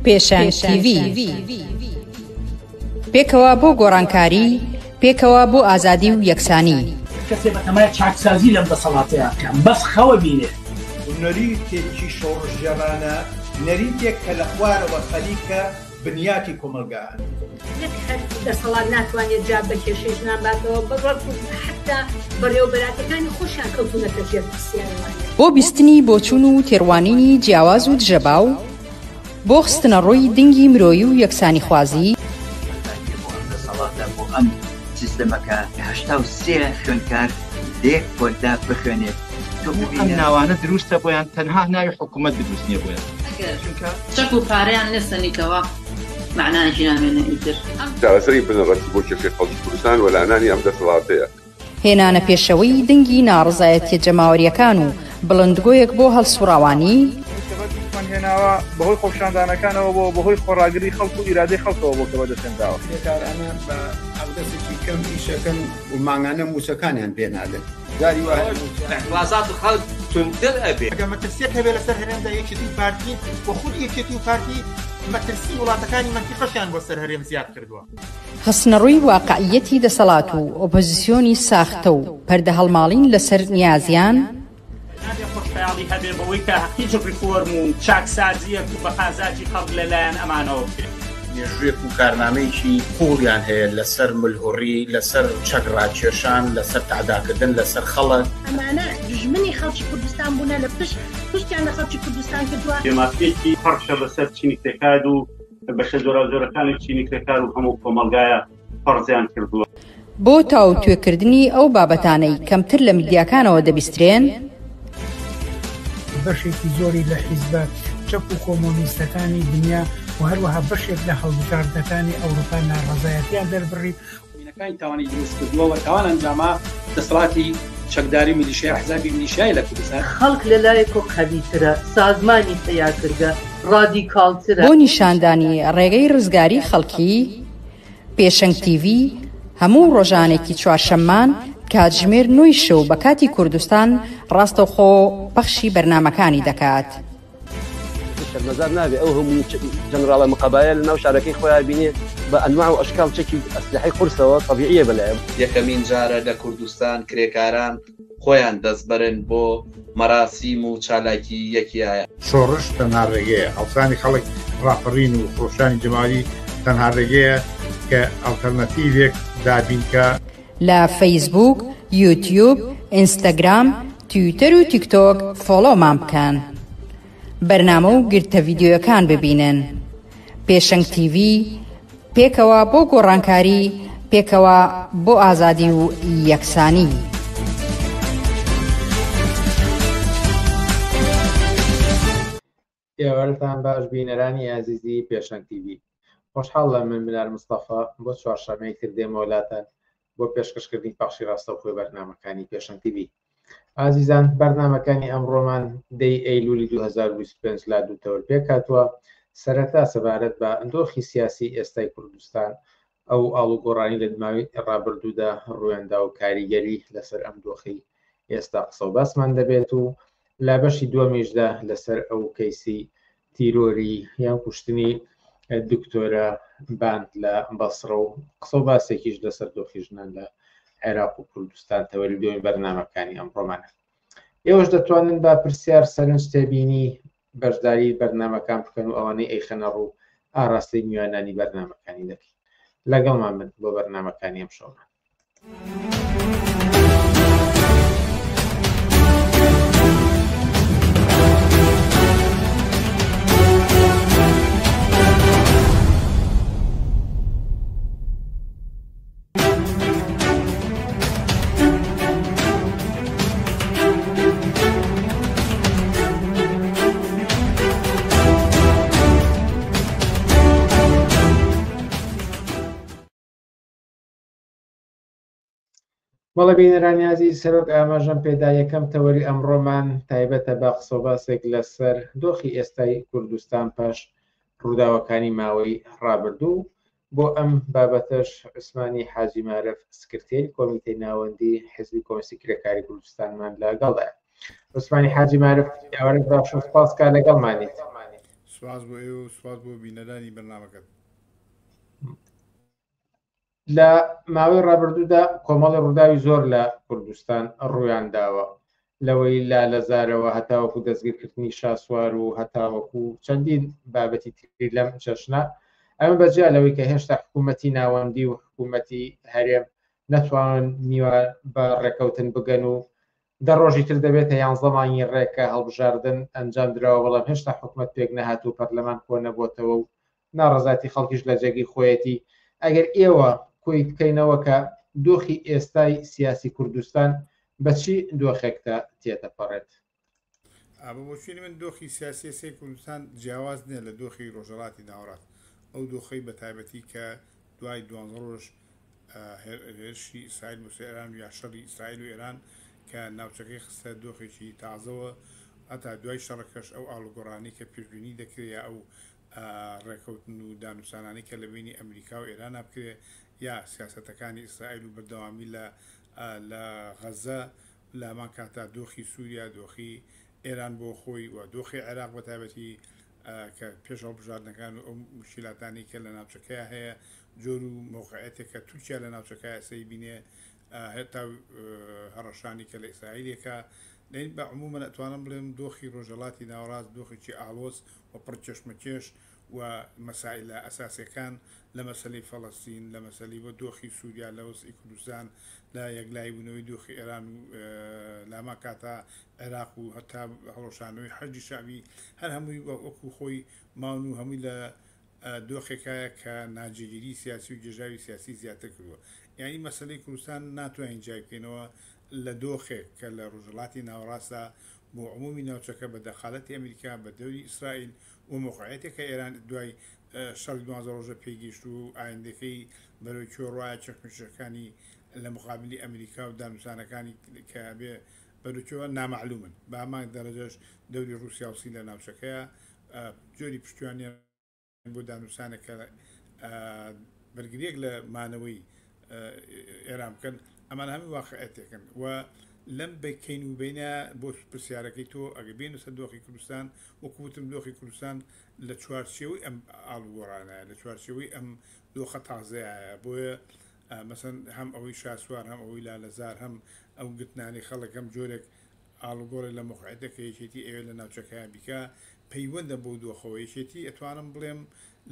پێشەنگ TV پێکەوە بۆ گۆڕانکاری، پێکەوە بۆ ئازادی و یەکسانی. کەسێ بەتەمای چاکسازی لەم دەسەڵاتەیە بکەم، بەس خەوە بینێ. نەریتێکی شۆڕژێرانە، نەریتێک کە لە خوارەوە خەلیکە بنیاتی کۆمەلگایە. یەک هەر دەسەڵات ناتوانێت جا بە کێشەی ژنانباتەوە بەڕک حتا بەڕێوەبەراتەکانی خۆشیان کەوتونەتە ژێر پرسیارەوانە. بۆ بیستنی بۆچوون و تێڕوانینی جیاواز و دژەباو، بۆ خستنە ڕووی دنگی مرۆیی و یەکسانی خوازی. بۆ ئەم سیستەمەکە 83 خوێندکار دێک بۆدا بخوێنێت. ئەم ناوانە دروستە بۆیان تەنها ناوی حکوومەت دروست نییە بۆیان. چەک و پارەیان نستنیتەوە معناژی نامێنە ئیتر. چارەسەری بنەڕەتی بۆ کێشەی خەڵکی کوردستان وەلانانی ئەم دەسەڵاتەیە. هێنانە پێشەوەی دنگی ناڕزایەتیە جەماوەریەکان و بڵندگۆیەک بۆ هەڵسوراوانی. هێناوە بەهۆی خۆپشاندانەکانەوە بۆ بەهۆی خۆڕاگری خەڵک و ئیرادەی خەڵکەوە بۆ کەوە دەستێنراوە. بێکارانە بە ئەودەسێکی کەم ئیشەکەن و ماگانە موسەکانیان پێنادەن. جاری وایە وڵات و خەڵک تونتر ئەبێ. ئەگەر مەترسیەک هەبێ لەسەر هەرێمدا یەکێتی و پارتی بۆ خود یەکێتی و پارتی مەترسی وڵاتەکانی مەنتیقەشیان بۆ سەر هەرێم زیاد کردووە. خستنەڕووی واقعیەتی دەسەڵات و ئۆپۆزیسیۆنی ساختە و پەردە هەڵماڵین لەسەر نیازیان. خۆشحاڵی هەبێ بەوەی کە هیچ ریفۆرم و چاکسازیەک و بەقازاتی خەڵک لەلایەن ئەمانەوە بکرێت. مێژوویەک و کارنامەیەکی قوڵیان هەیە لەسەر ملهوڕی، لەسەر چەکڕاکێشان، لەسەر تعداکردن لەسەر خەڵک. ئەمانە دژمنی خەڵکی کوردستان بوونە لە پشتیان لە خەڵکی کوردستان کردووە. دێماسیەکی پەرشە بەسەر چینی کرێکار و بەشە زۆرەکانی چینی کرێکار و هەموو کۆمەلگایە پەرزیان کردووە. بۆ تاو توێکردنی ئەو بابەتانەی کەمتر لە میدیاکانەوە دەبیسترێن، بەشێکی زۆری لە حیزبە چەپ و کۆمۆنیستەکانی دنیا و هەروەها بەشێک لە هەڵبژاردنەکانی ئەوروپا ناڕەزایەتیان دەربڕی. وینەکانی تاوانی دروست کردووە و تاوان ئەنجاما دەسەڵاتی چەکداری میلیشیای حزبی میلیشیای لە کوردستان. خەڵک لەلایەکۆ قەویترە، سازمانی تەیارکردە، ڕادیکاڵترە. بۆ نیشاندانی ڕێگەی ڕزگاری خەڵکی، پێشەنگ TV هەموو ڕۆژانێکی چوارشەممان کاتژمێر 9 شەو بە کاتی کوردستان ڕاستەوخۆ پەخشی بەرنامەکانی دەکات. شەرمەزار نابێ ئەو هەموو جەنەراڵە مقابایە لە ناو شارەکەی خۆیان بینێ بە ئەنواع و ئەشکال چەکی ئەسلحەی قورسەوە طەبیعیە بەلایەن. یەکەمین جارە لە کوردستان کرێکاران خۆیان دەستبەرن بۆ مەراسیم و چالاکی یەکیایە. شۆڕش تەنها ڕێگەیە، ئەوسانی خەڵک ڕاپەڕین و خۆشانی جەمالی تەنها ڕێگەیە کە ئەڵتەرنەتیڤێک دابینکە. لە فەیسبوک، یوتیوب، ئینستاگرام، تویتەر و تیکتۆک فۆلۆمان بکەن. بەرنامە و گرتە ڤیدیۆیەکان ببینن. پێشەنگ TV پێکەوە بۆ گۆڕانکاری، پێکەوە بۆ ئازادی و یەکسانی. ئێوەتان باش بینەرانی ئازیزی پێشەنگ TV. خۆشحاڵە من منار مستەفا بۆ چوارشەمەی کردێمە وڵاتان بۆ پێشکەشکردنی پەخشی ڕاستەوخۆی بەرنامەکانی پێشەنگ TV. ئازیزان بەرنامەکانی ئەمڕۆمان دەی ئەیلولی 2025 لا دووتەوە پێک هاتووە. سەرەتا سەبارەت بە دۆخی سیاسی ئێستای کوردستان ئەو ئاڵوگۆڕانی لە دماوی ڕابردوودا ڕوێندا و کاریگەری لەسەر ئەم دۆخی ئێستا قسە و باسمان دەبێت و لا بەشی دووەمیشدا لەسەر ئەو کەیسی تیرۆری یان کوشتنی دکتۆرە باند لە بەسڕە و قسە و باسێکیش لەسەر دۆخی ژنان لە عێراق و کوردستان تەوەریدۆی بەرنامەکانی ئەمڕۆمانە. ئێوەش دەتوانن با پرسیار سەرنج تێبینی بەشداری بەرنامەکان بکەن و ئەوانەی ئەیخەنە ڕوو ئاڕاستی میوانانی بەرنامەکانی دەکەین. لەگەڵمان بن بۆ بەرنامەکانی ئەم شەومان. بەڵێ بینەرانی عەزیز سەرۆک ئاماژەم پێدا یەکەم تەوەری ئەمڕۆمان تایبەتە بە قسە و باسێک لەسەر دۆخی ئێستای کوردستان پاش ڕووداوەکانی ماوەی ڕابردوو. بۆ ئەم بابەتەش عوسمانی حاجی مارەف سکرتێری کۆمیتەی ناوەندی حزبی کۆمیسی کرێکاری کوردستانمان لەگەڵدایە. عوسمانی حاجی مارەف یاوەرە باشە سپاس کا لەگەڵمانیت. سواز بۆ ئێوە سواز بۆ بینەرانی بەرنامەکەت. لە ماوەی ڕابردوودا کۆمەڵی ڕووداوی زۆر لە کوردستان ڕوویان داوە لەوەی لا لەزارەوە هەتاوەکو دەستگیرکردنی شاسوار و هەتاوەکو چەندین بابەتی تری لەم جەژنە ئەمە بەجیا لەوەی کە هێشتا حکوومەتی ناوەندی و حکوومەتی هەرێم نەتوانن نیوە بە ڕێکەوتن بگەن و دە ڕۆژی تر دەبێتە 11 مانگی ڕێکە هەڵبژاردن ئەنجام درراوە بەڵام هێشتا حکوومەت پێک نەهات و پەرلەمان کۆ نەبووتەوە و ناڕەزاتی خەڵکیش لە جێگی خۆیەتی. ئەگەر ئێوە کۆی بکەینەوە کە دۆخی ئێستای سیاسی کوردستان بەچی دۆخێکتە تێتەپەڕێت؟ بۆچینی من دۆخی سیاسی سی کوردستان جیاواز نییە لە دۆخی ڕۆژهەڵاتی ناوەڕاست ئەو دۆخەی بە تایبەتی کە دوای 12 ڕۆژ هێرشی ئیسرائیل بۆ ئێران یا شەڕی ئیسرائیل و ئێران کە ناوچەکەی خستە دۆخێکی تازەوە هەتا دوای شەڕەکەش ئەو ئاڵوگۆڕانی کە پێشبینی دەکرێت ئەو ڕێکەوتن و دانووسانانی کە لە بینی ئەمریکا و ئێران بکرێت یا سیاسەتەکانی ئیسرائیل و بەردەوامی لە غەزە لامان کاتا دۆخی سووریا دۆخی ئێران بۆ خۆی و دۆخی عێراق بە تایبەتی کە پێش هەڵبژاردنەکان و ئەو مشکلاتانی کە لە ناوچەکەی هەیە جۆر و موقعەتێک کە تورکیا لە ناوچەکەی سەی بینێ هێتا هەڕەشانی کە لە ئیسرائیلێکە لەین بە عمومە ئەتوانم بڵێم دۆخی ڕۆژهەڵاتی ناوەڕاست دۆخێکی ئاڵۆز و پڕچەشمەکێش و مەسائلە ئەساسیەکان لە مەسەلەی فەڵەستین لە مەسەلی بۆ دۆخی سووریا لە وەسعی کوردستان لە یەکلای بوونەوەی دۆخی ئێران و لاما کاتا عێراق و هەتا هەڵۆشانەوەی حەجی شعبی هەر هەمووی وەکو خۆی ماون و هەمووی لە دۆخێکایە کە ناجێگیری سیاسی و گێژاوی سیاسی زیاتر کردووە. یعنی مەسەلەی کوردستان ناتوانین جای بکەینەوە لە دۆخێک کە لە ڕۆژهەڵاتی ناوەڕاستە بۆ عمومی ناوچەکە بە دەخالەتی ئەمریکا بە دەوری ئیسرائیل و موقعەتێکە ئێران دوای شەڕی 12 ڕۆژە پێگەیشت و ئایندەکەی بەرەوەی کوێڕایە چەکمشەکانی لە مقابلی ئەمریکا و دانووسانەکانی کە بێ بەروچەوە نامەعلومن بە هەمان دەرەجەش دەوری رووسیا و سین لە ناوچەکەیە جۆری پشتیوانیان بۆ دانووسانەکە بەرگریەک لە مانەوەی ئێران بکەن ئەمان هەمی واقعەتێکن و لەم بکەین و بینە بۆ پرسیارەکەی تۆ ئەگە بین سەر دۆخی کوردستان وەکوتم دۆخی کوردستان لە چوارچێوەی ئەم ئاڵوگۆڕانایە لە چوارچێوەی ئەم دۆخە تازەیە بۆیە مەسەن هەم ئەوەی شاسوار هەم ئەوەی لالەزار هەم ئەو گرتنانی خەڵک هەم جۆرێک ئاڵوگۆڕی لە موقعەتەکە یەکێتی ئێوە لە ناوچەکەیان بیکە پەیوەندە بۆ دۆخەوە یەکێتی ئەتوانم بڵێم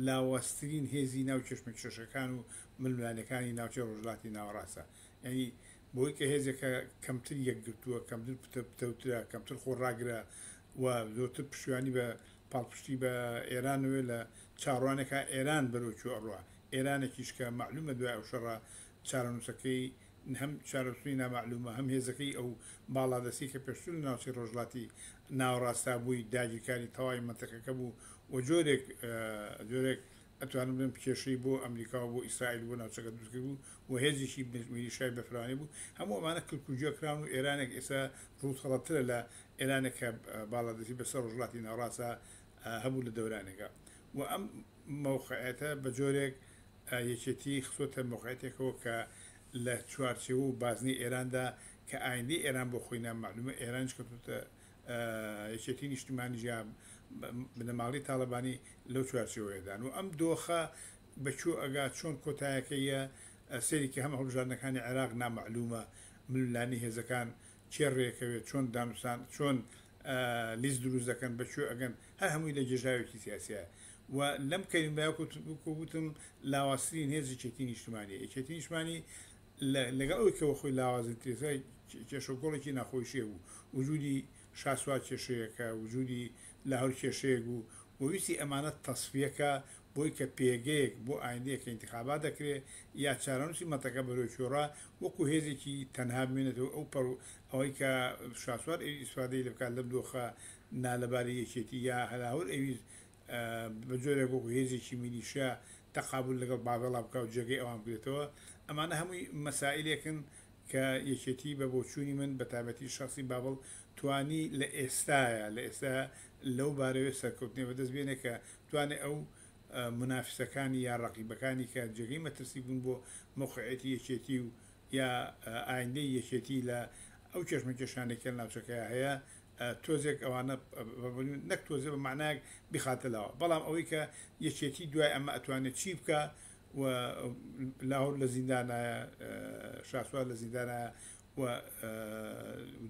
لاوەسترین هێزی ناو چێشمەکێشەکان و ململانەکانی ناوچە ڕۆژهەڵاتی ناوەڕاستە. یعنی بۆی کە هێزێکە کەمتر یەکگرتووە کەمتر پتەوترە کەمتر خۆڕاگرە و زۆرتر پشتیوانی بە پاڵپشتی بە ئێرانوێ لە چاڕوانێکە ئێران بەرەوچوو ئەڕوە ئێرانێکیش کە معلومە دوای ئەو شەڕە چارەنووسەکەی هەم چارەسوی نامعلومە هەم هێزەکەی ئەو باڵادەسی کە پێشتر ناوچەی ڕۆژهەڵاتی ناوەڕاستا بووی داگیرکاری تەواوی منتەقەکە بوو و جۆرێک ئەتوانم بڵێم کێشەی بۆ ئەمریکا و بۆ ئیسرائیل بۆ ناوچەکە دروستکرد بوو و هێزیشی میلیشای بەفرانی بوو هەموو ئەمانە کلکوجێکراون و ئێرانێک ئێستا ڕووخەڵەترە لە ئێرانێکە باڵادەسی بەسەر ڕۆژهەڵاتی ناوەڕاستە هەبوو لە دەورانێکە و ئەم موقعەتە بە جۆرێک یەکێتی خسۆتە موقعەتێکەوە کە لە چوارچێوە و بازنی ئێراندا کە ئایندەی ئێران بۆ خۆی نامعلومە ئێرانش کەوتە یەکێتی نیشتیمانی ژیان بنەماڵی تاالبانی لەو چوارچێوەیەدان و ئەم دۆخە بەچوو ئەگا چۆن کۆتایەکەیە سێریکە هەمە هەڵبژاردنەکانی عێراق نامعلومە ملولانی هێزەکان چێ ڕێکەوێت چۆن دانووسان چۆن لیست دروست دەکەن بەچوو ئەگەن هەر هەمووی لە جێژاوێکی سیاسیە و لەم کەلیمەیەکوتم لاواسرین هێزی چێتی نیشتمانی یەکێتی نیشتمانی لەگەڵ ئەوی کەەوە خۆی لاوازن تێزای کێشەگۆڵێکی ناخۆشیە بوو وجودی شاسوار کێشەیەەکە وجودی لاهور کێشەیەک بوو وویستی ئەمانەت تەسفیەکە بۆی کە پێگەیەک بۆ ئایندەیەکە انتخابات دەکرێت یا چارەنووسی مەتەکە بەرەوەی چۆڕا وەکو هێزێکی تەنها بمێنێتەوە ئەو پەڕ ئەوەی کە شاسوار ئیسفادەی لە بکات لەم دۆخە نالەباری یەکێتی یا هەلاور ئەویست بە جۆرێک وەکو هێزێکی میلیشیا تەقابل لەگەڵ باڵا بکە و جێگەی ئەوان بێتەوە ئەمانە هەمووی مەسائلێکن کە یەکێتی بە بۆچوونی من بە تایبەتی شخصی بابڵ توانی لە ئێستاە لە ئێستا لەو بارەوێ سەرکەوتنێ بەدەست بێنێ کە توانێت ئەو منافسەکانی یا ڕقیبەکانی کە جێگەی مەترسی بوون بۆ موقعەتی یەکێتی و یا ئایندەی یەکێتی لە ئەو چێشمەکێشانێکە ناوچەکە هەیە تۆزێک ئەوانە نەک تۆزە بە معناک بخاتەلەوە بەڵام ئەوەی کە یەکێتی دوای ئەمە ئەتوانێت چی بکە و لاهور لە زیندانایە شاسوار لە زیندانایە و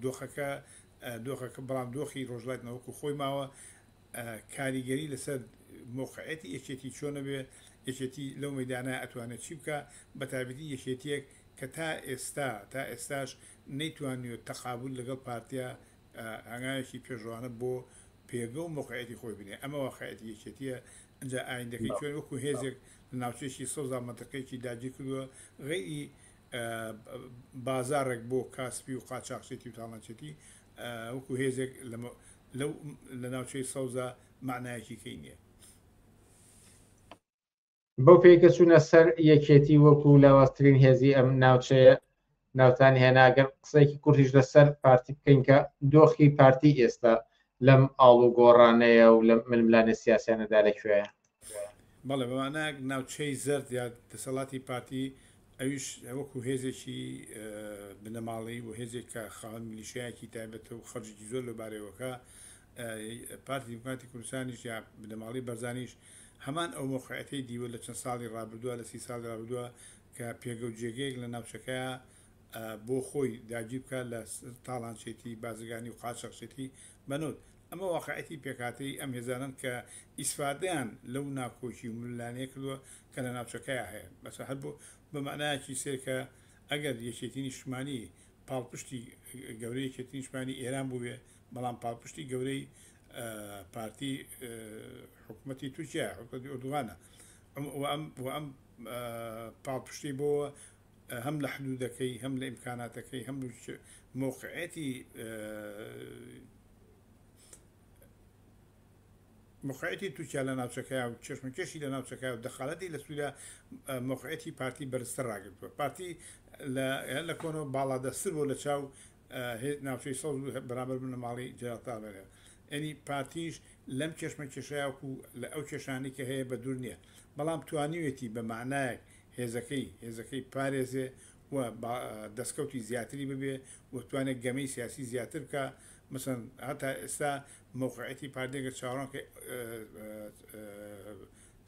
دۆخەکە بەڵام دۆخی ڕۆژڵات نەوەکو خۆی ماوە کاریگەری لەسەر مۆقعەتی یەکێتی چۆنە بێ یەکێتی لەو مەدانە ئەتوانێت چی بکە بە تایبەتی یەکێتیەک کە تا ئێستاش نەیتوانیوە تەقابول لەگەڵ پارتیا هەنگاوێکی پێشوانە بۆ پێگە و مۆقعەتی خۆی بنێ ئەمە واقعەتی یەکێتیە ئەجا ئایندەکەی چۆن وەکو هێزێک لە ناوچێکی سەوزا مەتەقەیەکی داگیر کردووە غەیری بازارێک بۆ کاسپی و قاچاقچێتی و تاڵانچێتی وەکو هێزێک لە ناوچەی سەوزا معنایەکی کەی نییە بەو پێکە چوونە سەر یەکێتی وەکو لاوااسترین هێزی ئەم ناوچەیە ناوتانی هێناگەر قسەیەکی کوردیش لەسەر پارتی بکەین کە دۆخی پارتی ئێستا لەم ئاڵ و گۆڕانەیە و لە ململانە سیاسیانەدا لەکوێیە بەڵێ بەوانە ناوچەی زرد یا دەسەڵاتی پارتی ئەویش وەکو هێزێکی بنەماڵی و هێزێک کە خاوەن میلیشایەکی تایبەتە و خەرجی زۆر لەبارەوەکە پارتی دیموکراتی کوردستانیش یا بنەماڵی بەرزانیش هەمان ئەو مۆقعەتەی دیوە لە چەند ساڵی ڕابردووە لە 30 ساڵی ڕابردووە کە پێگە و جێگەیەک لە ناوچەکەیە بۆ خۆی داگیر بکە لە تاڵانچێتی بازرگانی و قاچەقچێتی بەنوت ئەمە واقعەتی پێکاتی ئەم هێزانن کە ئیسفادیان لەو ناکۆکی و ملانەیە کردووە کە لە ناوچەکەیە هەیە بەس هەر بۆ بە معنایەکی سێکە ئەگەر یەکێتی نیشتمانی پاڵپشتی گەورەی یەکێتی نیشتمانی ئێران بووێ بەڵام پاڵپشتی گەورەی پارتی حکوومەتی تورکیا حکوومەتی ئۆردوغانە ئەم پاڵپشتی بۆ هەم لە حدودەکەی هەم لە ئیمکاناتەکەی هەم موقعەتی موقعەتی تورکیا لە ناوچەکەی و چشمکێشی لە ناوچەکە و دەخالەتی لە سووریا موقعەتی پارتی بەرزتر ڕاگرتووە پارتی لە کۆنەوە باڵادەستر بۆ لە چاو ناوچەی سەوز بەرامبەر بنەماڵی جێراتاڵێنێ ئەنی پارتیش لەم کێشمەکێشەیەکو لە ئەو کێشانی کە هەیە بە دوور نییە بەڵام توانیوێتی بە معنایەک هێزەکەی پارێزێ و دەستکەوتی زیاتری ببێ و توانێت گەمەی سیاسی زیاتر بکە مثلا هەتا ئێستا موقعەتی پاردێگە چاوەڕانکە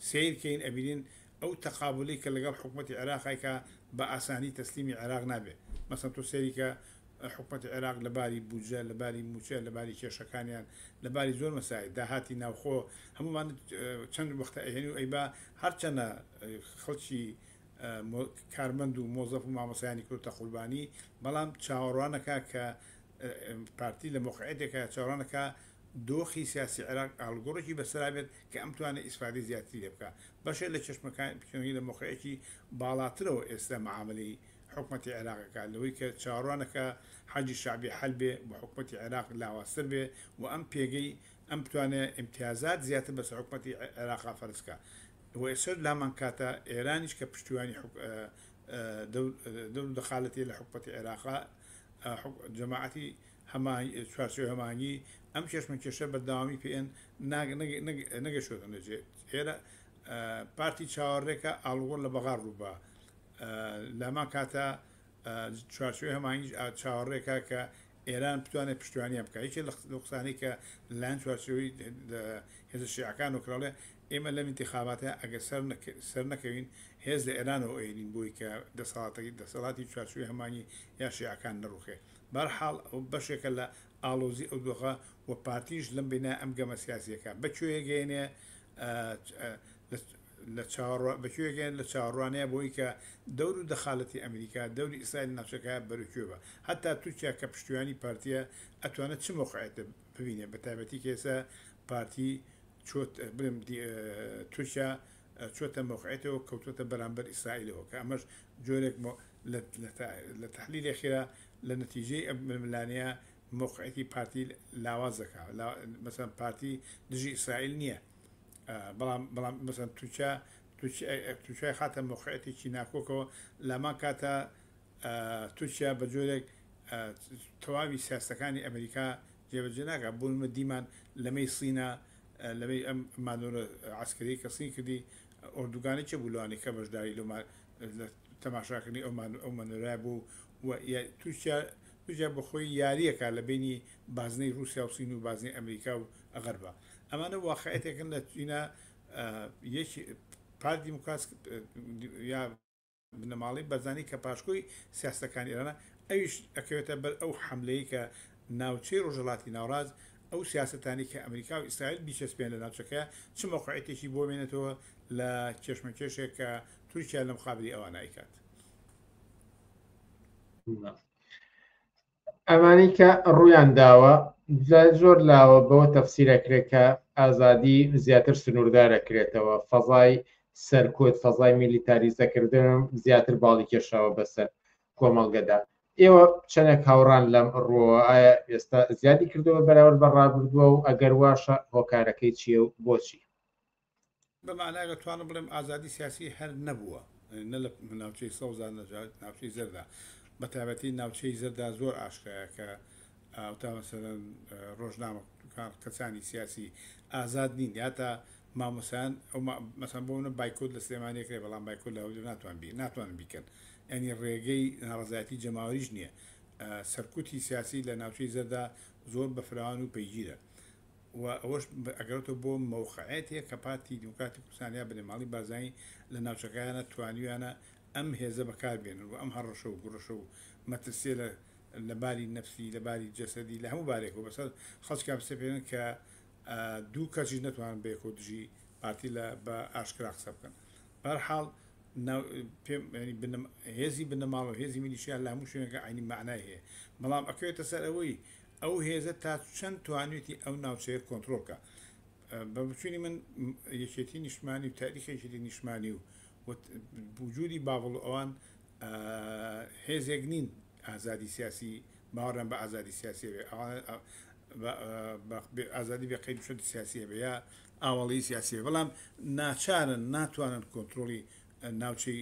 سیرکەین ئەبینین ئەو تەقابلی کە لەگەڵ حکوومەتی عێراقیکە بە ئاسانی تەسلیمی عێراق نابێت مثلا تۆ سێریکە حکوومەتی عێراق لەباری بودجە لەباری موچە لەباری کێشەکانیان لەباری زۆر مەسایل داهاتی ناوخۆ هەمومان چەند وەختە ئەهێنی و ئەیبا هەرچەنە خەڵکی کارمەند و مۆزەف و مامۆسایانی کورتە قوربانی بەڵام چاوەڕوانەکە کە پارتی لە موقعەتێکە چاوەڕانەکە دۆخی سیاسی عێراق ئاڵگۆڕێکی بەسرابێت کە ئەم توانێت ئیسفادەی زیاتری لێ بکە بەشێ لە چشمەکان پێی لە موقعەتی باڵاترەوە ئێستا معاملەی حکوومەتی عێراقەکە لەوەی کە چاوەڕوانەکە حەجی شعبی حەل بێ بە حکوومەتی عێراق لاوااستر بێ و ئەم پێگەی ئەم بتوانێت امتیازات زیاتر بەس حکوومەتی عێراقا فەرزکە و ئێستا لامان کاتە ئێرانیش کە پشتیوانی دەور دەخالەتی لە حکوومەتی عێراقا جەماعەتی چوارچێوە هەمانگی ئەم کێشمەکێشە بەردەوامی پێێن نەگەشتۆتە نەجێ ئێرە پارتی چاوەڕێکە ئاڵگۆڕ لە بەغار ڕووبە لامان کاتە چوارچێوە هەمانگیش چاوەڕێکە کە ئێران بتوانێت پشتیوانیان بکە یەکێک لە قسانەی کە لایەن چوارچێوەی هێزە شیعەکان وکراڵێ ئێمە لەم انتخاباتە ئەگەر سەر نەکەوین هێز لە ئێرانەوە ئێرین بووی کە دەسەڵاتی چوارچێوەی هەمانی یا شیعەکان نەڕوخێ بەرحاڵ بەشێکە لە ئالۆزی ئەو دۆخە و پارتیش لەم بینە ئەم گەمە سیاسیەکە بەکوێ گەێنێ بەکوێگەن لە چاوەڕوانەیە بۆی کە دەور و دەخالەتی ئەمریکا دەوری ئیسرائیل ناوچەکە بەروکوێبە هەتا تورکیا کە پشتیوانی پارتیە ئەتوانێت چ مۆقعەتە ببینێ بە تایبەتی کێسە پارتی تورکیا چۆتە مۆقعەتەوە کەوتۆتە بەرامبەر ئیسرائیلەوە کە ئەمەش جۆرێک لە تەحلیلی خێرا لە نەتیجەی ئەم ململانەیە مۆقعەتی پارتی لاوازەکە مەسەن پارتی دژی ئیسرائیل نییە بەڵام مەسەن تورکیا خاتە مۆقعەتێکی ناکۆکەوە لەمان کاتە تورکیا بە جۆرێک تەواوی سیاستەکانی ئەمریکا جێبەجێ ناکە بوونمە دیمان لەمەی سینە لەمەی ئەم مانۆرە عسکەری کە سین کردی ئۆردوگانی چه بوولوانی کە بەشداری لە تەماشاکردنی ئەو مانۆرای بوو و تورکیا توجا بخۆی یاریەکە لە بینی بازنەی رووسیا و سین و بازنەی ئەمریکا و ئەغەربە ئەمانە واقعەتێکن لە چینە یەکی پارتی دیموکرات یا بنەماڵی بەرزانی کە پاشکۆی سیاستەکانی ئێرانە ئەویش ئەکەوێتە بەر ئەو حملەیە کە ناوچەی ڕۆژهەڵاتی ناوڕاز ئەو سیاستانی کە ئەمریکا و ئیسرائیل بیچەسپێن لە ناوچەکەیە چ مۆقعەتێکی بۆ مێنێتەوە لە کێشمەکێشێک کە تورکیا لە مخابری ئەوان ئایکات ئەمانی کە ڕوویان داوە زۆر لاوە بەوە تەفسیرەکرێت کە ئازادی زیاتر سنووردارەکرێتەوە فەزای سەرکۆت فەزای میلیتاریزەکردن زیاتر باڵی کێشاوە بەسەر کۆمەڵگەدا ئێوە چەندێک هاوڕان لەم ڕۆوە ئایا ئێستا زیادی کردەوە بەراورد بە ڕابردووە و ئەگەر واشە هۆکارەکەی چییە و بۆچی بەمانایە توانم بڵێم ئازادی سیاسی هەر نەبووە نە لە ناوچەی سەوزان ناوچەی زەردا بە تایبەتی ناوچەی زەردا زۆر ئاشکایە کە تا مەسەرەن ڕۆژنامە کەسانی سیاسی ئازاد نین یا تا مامۆسایان مەسەن بۆ منە بایکۆت لە سلێمانیەکرێ بەڵام بایکۆت لە هەولێر ناتوانن بیکەن ینی ڕێگەی ناڕزایەتی جەماوەریش نییە سەرکوتی سیاسی لە ناوچەی زەردا زۆر بە فراوان و پەیگیرە و ئەوەش ئەگەرێتەوە بۆ مەوقعەتێک کە پارتی دیموکراتی کوردستانیا بنەماڵی بازایی لە ناوچەکەیانە توانیویانە ئەم هێزە بەکاربێنن و ئەم هەڕەشە و گوڕەشە و مەترسیە لەباری نەفسی لەباری جەسەدی لە هەموو بارێکەوە بەسەر خەڵکیان پێێنن کە دوو کەسیش نەتوانن بێکۆ دژی پارتی لە بە ئاشکرا قسە بکەن بەرحاڵ هێزی بنەماڵ و هێزی میلیشیان لە هەموو شوێنەکە عینی معنای هەیە بەڵام ئەکەوێتە سەر ئەوەی ئەو هێزە تا چەند توانێتی ئەو ناوچەیە کۆنتترۆلکە بە بچوونی من یەکێتی نیشتمانی و تاریخێکی نیشتمانی و وجودی باوڵ ئەوان هێزێک نین ئازادی سیاسی باوەڕیان بە ئازادی سیاسی ئازادی بە قەید شدی سیاسیە بە یا ئاوەڵی سیاسیە بەڵام ناچارن ناتوانن کۆنتترۆلی ناوچەی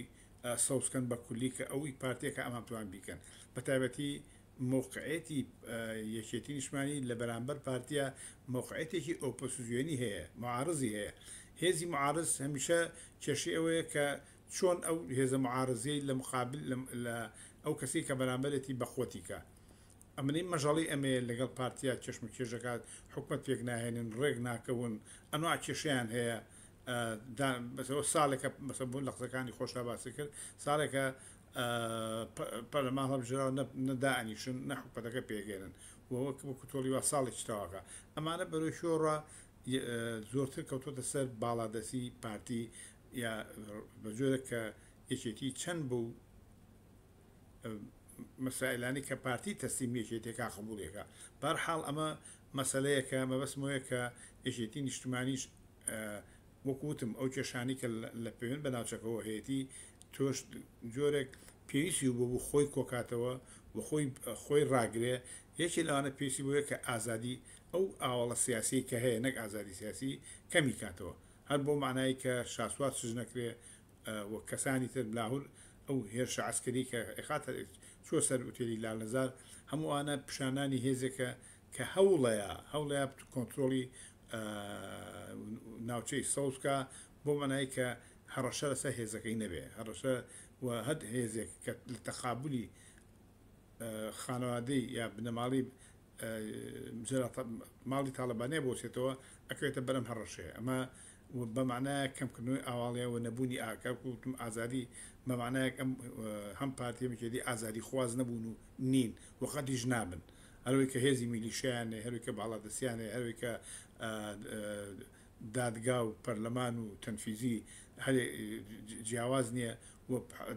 سەوسکەن بە کولی کە ئەوی پارتێکە ئەمان توان بیکەن بە تایبەتی موقعەتی یەکێتی نیشتمانی لە بەرامبەر پارتیە موقعەتێکی ئۆپۆسیۆنی هەیە معارزی هەیە هێزی معارز هەمیشە کێشی ئەوەیە کە چۆن ئەو هێزە معارزەی لە مقابل لە ئەو کەسی کە بەرامبەرێتی بەخۆتیکە ئەمنەی مەژەڵی ئەمێ لەگەڵ پارتیا چشم کێژەکات حکومت پێک ناهێنن ڕێک ناکەون ئەنوا کێشیان هەیە ساڵێکە مەسەبوون لە قسەکانی خۆشا باسی کرد ساڵێکە پەرلەمان هەڵبژێراوە نەدائنیشن نەحکومەتەکە پێگەێنن وەکو تۆڵی وا ساڵێکی تاواکە ئەمانە بەرەوەی شۆڕە زۆرتر کەوتۆتە سەر باڵادەسی پارتی یا بەجۆرە کە یەکێتی چەند بوو مەسائلانی کە پارتی تەسلیم یەکێتێکا قبوڵێکە بەرحاڵ ئەمە مەسەلەیەکە مەبەسمەوەیە کە یەکێتی نیشتمانیش وەکوتم ئەو کێشانی کە لە پەیوەند بە ناوچەکەەوە هەیەی تۆش جۆرێک پێویستی و بۆ خۆی کۆکاتەوە و خۆی ڕاگرێ یەکی لەوانە پێویستی بۆیە کە ئازادی ئەو ئاوەڵە سیاسی کە هەیە نەک ئازادی سیاسی کەمی کاتەوە هەر بۆ معنایی کە شاسوات سژ نەکرێ و کەسانی تر لاهور ئەو هێرشە عسکەری کە خاتە چۆ سەر ئوتێلی لالنەزار هەمووانە پیشانانی هێزێکە کە هەوڵەیە کۆنتترۆلی ناوچەی سەوزکە بۆ معنایی کە هەڕەشە لەسەر هێزەکەی نەبێ هەڕەشە و هەد هێزێک کە لە تەقابولی خانەوادەی یا بنەماڵی ماڵی تاالبانەیە بۆچێتەوە ئەکوێتە بەرەم هەڕەشەیە ئەمە بەمانایە کەمکردنەوەی ئاواڵەیە و نەبوونی ئاکە وتم ئازادی بەمانایەک ئەم هەم پارتیەمێکی ئازادی خواز نەبوون و نین وەقەتیش نابن هەروەی کە هێزی میلیشیانێ هەروی کە باڵادەسیانێ هەروی کە دادگا و پەرلەمان و تەنفیزی هەرێ جیاواز نییە و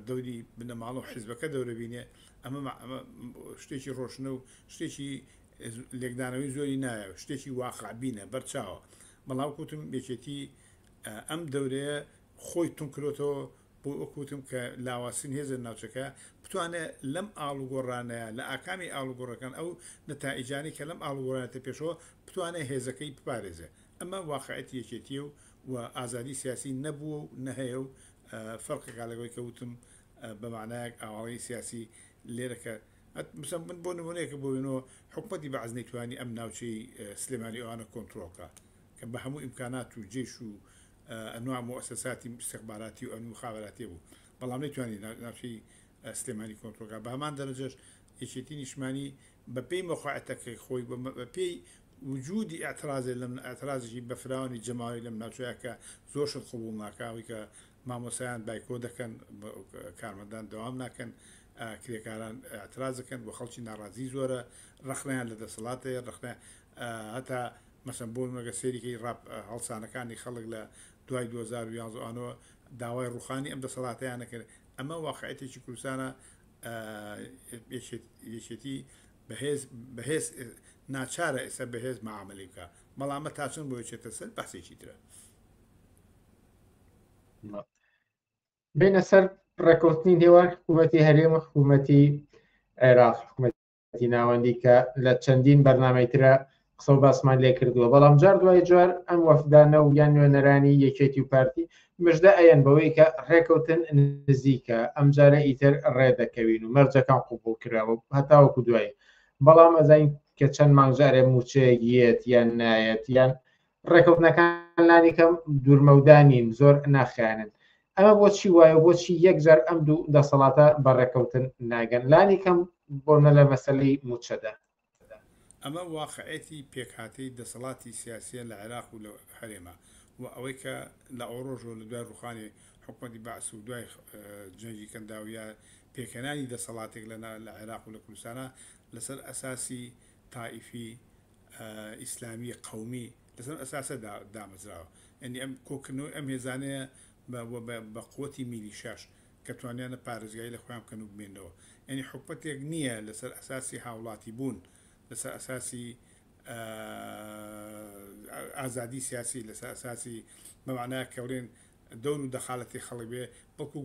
دەوری بنەماڵ و حیزبەکە دەورە بینێ ئەمە شتێکی ڕۆشنە و شتێکی لێکدانەوەی زۆری نایە شتێکی واقعبینە بەرچاوە بەڵاو کوتم بێچێتی ئەم دەورەیە خۆی تونکرۆتەوە بۆ ئەوکوتم کە لاواسین هێزە ناوچەکە بتوانێت لەم ئاڵوگۆڕانەیە لە ئاکامی ئاڵوگۆڕەکان ئەو نەتائیجانی کە لەم ئاڵوگۆڕانێتە پێشەوە بتوانێت هێزەکەی بپارێزێ ئەمە واقعەتی یەکێتیە و ئازادی سیاسی نەبووە و نەهەیە و فەرقێکا لەگەڵی کەوتم بە معنایەک ئاواڵی سیاسی لێرەکە من بۆ نمونەیەکە بۆێنەوە حکومەتی بەعز نەیتوانی ئەم ناوچەی سلێمانی ئەوانە کۆنتترۆڵکە کە بە هەموو ئیمکانات و جێش و ئەنواع مؤسساتی استخباراتی و ئەم مخابراتی بوو بەڵام نەیتوانی ناوچەی سلێمانی کۆنتترۆلکە بە هەمان دەرەجەش یەکێتی نیشتمانی بەپێی مەخواعەتەکەی خۆی بەپێی وجودی ئاعترازێ لەم ئاعترازی بەفراوانی جەماوی لەم ناوچەیە کە زۆرشت قبوڵ ناکاوی کە مامۆسایان بایکۆ دەکەن کارمەندان دەوام ناکەن کرێکاران ئاعتراز دەکەن بۆ خەڵکی ناڕازی زۆرە ڕخنیان لە دەسەڵاتەیە ڕخنە هەتا مەسەن بۆ مەگە سێریکەی هەڵسانەکانی خەڵک لە دوای 2011 داوای ڕوخانی ئەم دەسەڵاتیان نەکرد ئەمە واقعەتێکی کوردستانە یەکێتی بەهێز ناچارە ئێستا بەهێز معاملەی بکە بەڵامە تاچن بۆ چێتە سەر بەسێکی ترە بینە سەر ڕێکوتنی نێوان حکوومەتی هەرێمە حکوومەتی عێراق حکوومەتی ناوەندی کە لە چەندین بەرنامەی ترە قسە و باسمان لێ کردووە بەڵام جار دوای جار ئەم وەفدانە و یان نوێنەرانی یەکێتی و پارتی مژدە ئەیەن بەوەی کە ڕێکەوتن نزیکە ئەم جارە ئیتر ڕێدەکەوین و مەرجەکان قوبوڵ کراوە هەتاوەکو دوای بەڵام ئەزین کە چەند مانگژارێ موچەیەکیەت یان نایەت یان ڕێکەوتنەکان لانی کەم دوورمەودانین زۆر ناخیانن ئەمە بۆچی وایە بۆچی یەکجار ئەم دوو دەسەڵاتە بە ڕێکەوتن ناگەن لانی کەم بۆنە لە مەسەلەی موچەدا ئەمە واقعەتی پێکهاتەی دەسەڵاتی سیاسیە لە عێراق و لە هەرێمە و ئەوەی کە لە ئەوڕۆژۆ لە دوای ڕوخانی حکومەتی بەعس و دوای جەنگی کەنداویە پێکەنانی دەسەڵاتێک لە عێراق و لە کوردستانە لەسەر ئەساسی تائیفی ئیسلامی قەومی لەسەر ئەساسە دامەزراوە ئەنی ئەم کۆکردنەوە ئەم هێزانەیە بە قووەتی میلیشاش کە توانیانە پارێزگایی لە خۆیان بکەن و بمێنەوە ئەنی حکومەتێک نییە لەسەر ئەساسی هاوڵاتی بوون لەسەر ئەساسی ئازادی سیاسی لەسەر ئەساسی بەمانایە کەورێن دەور و دەخالەتی خەڵک بێ بەڵکو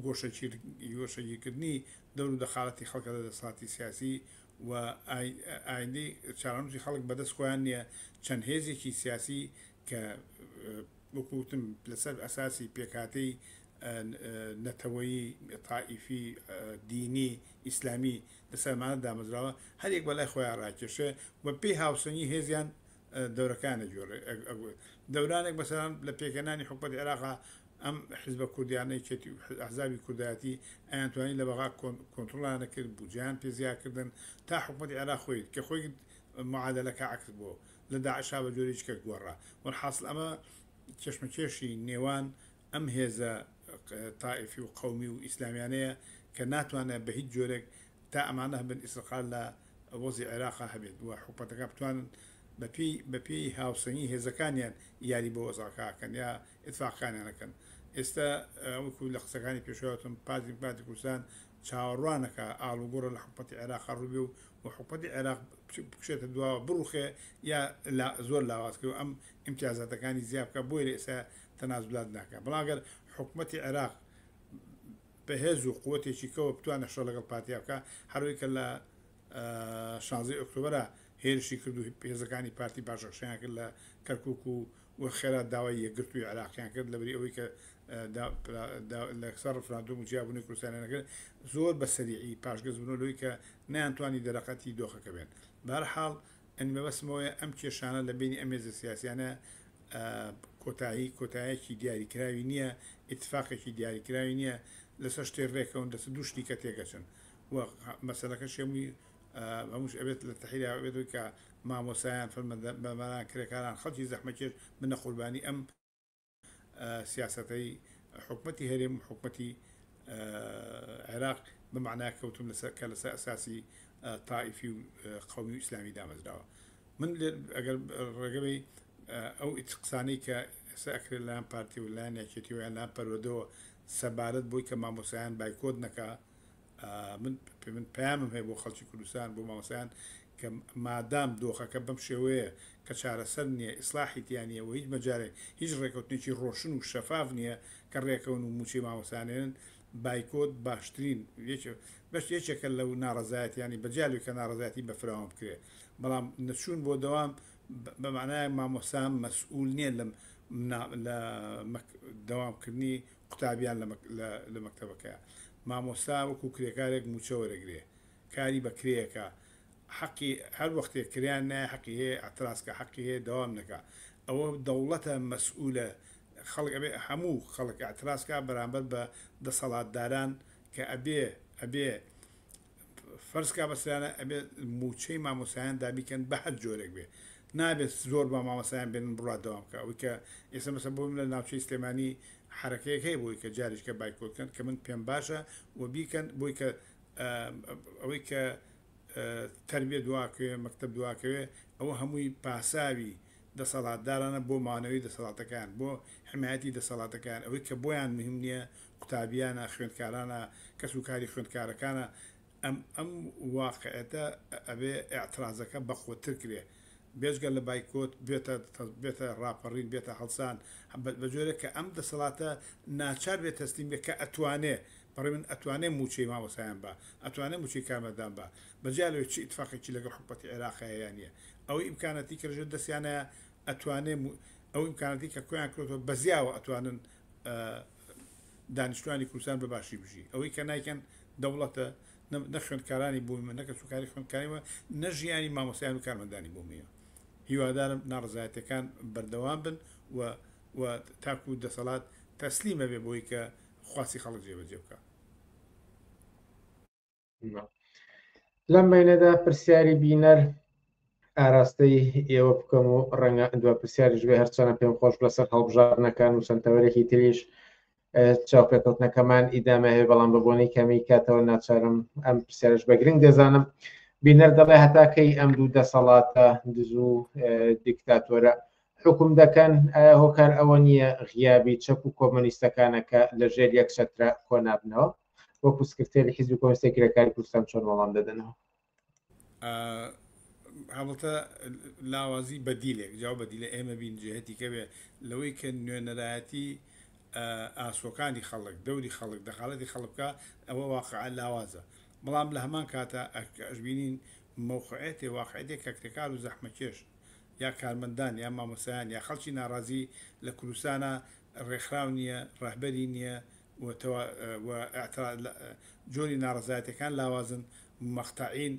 گۆشەگیرکردنی دەور و دەخالەتی خەڵکە لە دەسەڵاتی سیاسی و ئایندەی چارەنووسی خەڵک بەدەست خۆیان نییە چەند هێزێکی سیاسی کە وەکوتم لەسەر ئەساسی پێکاتەی نەتەوەیی تائیفی دینی ئیسلامی لەسەرمانە دامەزراوە هەرێک بەلای خۆیان ڕاکێشێ و پێی هاوسەنگی هێزیان دەورەکانە جۆڕێ دەورانێک بەسەران لە پێکەنانی حکومەتی عێراقا ئەم حزبە کوردیانەی چێتی ئەحزابی کوردایەتی ئەیانتوانی لە بەغا کۆنتڕۆڵیان نەکرد بودجیان پێ زیادکردن تا حکومەتی عێراق خۆی کە خۆی معادلەکە عکس بووە لە داعشا بە جۆرێکی کە گۆڕا وەرحاصل ئەمە چەشمەکێشی نێوان ئەم هێزە تائیفی و قەومی و ئیسلامیانەیە کە ناتوانێت بە هیچ جۆرێک تا ئەمانە هەبن ئیسرقال لە وەزی عێراقا هەبێت و حکومەتەکە بتوانن بەپێی هاوسەنگی هێزەکانیان یاری بۆ وەزاکەکەن یا ئتفاقیانەکەن ئێستا وەکو لە قسەکانی پێشەوەتم پارتی کوردستان چاوەڕوانەکە ئاڵوگۆڕە لە حکومەتی عێراقا ڕووبێ و حکومەتی عێراق بکشێتە دواوە بڕوخێ یا زۆر لاوازکە و ئەم ئیمتیازاتەکانی زیاد بکە بۆی ئێستا تەنازولات ناکە بەڵام ئەگەر حکومەتی عێراق بەهێز و قووەتێکی کەوە بتوانە شەڕ لەگەڵ پارتیا بکە هەروەی کە لە 16 ئۆکتۆبەرە هێرشی کرد و هێزەکانی پارتی باشەخشیان کرد لە کەرکووک و خێرا داوای یەکگرتووی عێراقیان کرد لەبەری ئەوەی کە لەسەر ڕفراندۆم و جیابوونی کوردستانیان نەکرد زۆر بە سەریعی پاشگەز بوونەوە لەوەی کە نەیانتوانی دەرەقەتی دۆخەکە بێن بەهەرحاڵ ئەنی مەبەستمەوەیە ئەم کێشانە لە بینی ئەم هێزە سیاسیانە کۆتاییەکی دیاریکراوی نییە ئیتفاقێکی دیاریکراوی نییە لەسەر شتێک ڕێکەون دەست دوشتی کە تێگەچن و مەسەلەکە شێمی هەمووش ئەبێت لە تەحیرا ئەبێت کە مامۆسایان بەمانان کرێکاران خەڵکی زەحمەکێش بنە قوربانی ئەم سیاسەتەی حکومەتی هەرێم و حکومەتی عێراق بەمعنای کەوتم کە لەسەر ئەساسی تائیفی و قەومی و ئیسلامی دامەزراوە من ئەگەر ڕێگەبی ئەو قسانەی کە ئێستا ئەکرێت لەلایەن پارتی و لایەن یەکێتی و لایەن پەروەردەوە سەبارەت بۆی کە مامۆسایان بایکۆت نەکا من پەیامم هەیە بۆ خەڵکی کوردستان بۆ مامۆسایان کە مادام دۆخەکە بەم شێوەیە کە چارەسەر نییە ئیسلاحی تیانە و هیچ مەجارێک هیچ ڕێکەوتنێکی ڕۆشن و شەفاف نییە کە ڕێکەون و موچی مامۆسانێن بایکۆت باشترین بەش یەکێکە لەو ناڕەزایەتیانی بەجاالوی کە ناڕەزایەتی بەفراوان بکرێت بەڵام نەچوون بۆ دەوام بەمانای مامۆسان مەسئول نییە لە دەوامکردنی قوتابیان لە مەکتەبەکە مامۆستا وەکو کرێکارێک موچە وەرەگرێ کاری بەکرەیەکە حەقی هەر وەختێک کریان نایە حەقی هەیە ئەتراسکە حەقی هەیە دەوام نەکە ئەوە دەوڵەتە مەسئولە خەڵک ئەبێ هەموو خەڵک ئەتراسکە بەرامبەر بە دەسەڵاتداران کە ئەبێ فەرسکا بەسرانە ئەبێ موچەی مامۆسایان دابیکەن بە حەد جۆرێک بێ نابێت زۆر بە مامۆسایان بێنن بڕات دەوامکە ئەوەی کە ئێستا مەسە بۆم لە ناوچەی سلێمانی حرەکەیەک هەیە بۆی کە جارێککە بایکۆتکەن کە من پێم باشە و بیکەن بۆی کە ئەوەی کە تربیە دواکەوێ مەکتب دواکەوێ ئەوە هەمووی پاساوی دەسەڵاتدارانە بۆ مانەوەی دەسەڵاتەکان بۆ حمایەتی دەسەڵاتەکان ئەوەی کە بۆیان مهم نییە قوتابیانە خوێندکارانە کەسوکاری خوێندکارەکانە ئەم واقعەتە ئەبێ ئاعترازەکە بەخۆتر کرێ بێژگە لە بایکۆت بێتە ڕاپەڕین بێتە هەڵسان بە جۆرە کە ئەم دەسەڵاتە ناچار بێت تەسلیم بێ کە ئەتوانێ بەڕێ من ئەتوانێ موچەی مامۆسایان بە ئەتوانێ موچی کارمەدان بە بەجیالەوە چی ئیتفاقێکی لەگەڵ حکومەتی عێراقیان نیە ئەوەی ئیمکانەتی کەژێ دەستیانەیە ئەتوانێ ئەو ئیمکانەتی کە کۆیان کردەوە بەزیاوە ئەتوانن دانیشتوانی کوردستان بە باشی بژی ئەوەی کە نایکەن دەوڵەتە نە خوێندکارانی بوومە نەکە سوکاری خوێندکاریەوە نە ژیانی مامۆسایان و کارمەندانی بوومیە هیوادارم ناڕزایەتەکان بەردەوام بن و تاکو دەسەڵات تەسلیمە بێ بۆی کە خواسی خەڵک جێبەجێ بکە لەم بینەدا پرسیاری بینەر ئاراستەی ئێوە بکەم و ڕەنگە دو پرسیاریش بێ هەرچەنە پێم خۆش لەسەر هەڵبژارنەکان و چەندتەوەرێکی تریش چاوپێکەوتنەکەمان ئیدامە هەیە بەڵام بەبوونی کەمی کاتەوە ناچارم ئەم پرسیارش بە گرنگ دەزانم بینەر دەڵێ هەتاکەی ئەم دوو دەسەڵاتە دزوو دیکتاتۆرە حکوم دەکەن ئایا هۆکار ئەوە نییە غیابی چەپ و کۆمۆنیستەکانەکە لە ژێر یەک چەترە کۆنابنەوە وەکو سکرتێری حیزب کۆمۆنیستی کرێکاری کوردستان چۆن وەڵام دەدەنەوە هەڵتە لاوازی بەدیلێک جاو بەدیلە ئێمە بین جهەتی کە بێ لەوەی کە نوێنەرایەتی ئاسۆکانی خەڵک دەوری خەڵک دەخالەتی خەڵکە ئەوە واقع لاوازە بەڵام لە هەمان کاتە ئەشبینین موقعێتی واقعێتێک کە کتێکار و زەحمەکێش یا کارمەندان یا مامۆسایان یا خەڵکی ناڕازی لە کوردستانە ڕێکخراو نییە ڕەهبەری نییە جۆری ناڕزایەتەکان لاوازن مەختەعین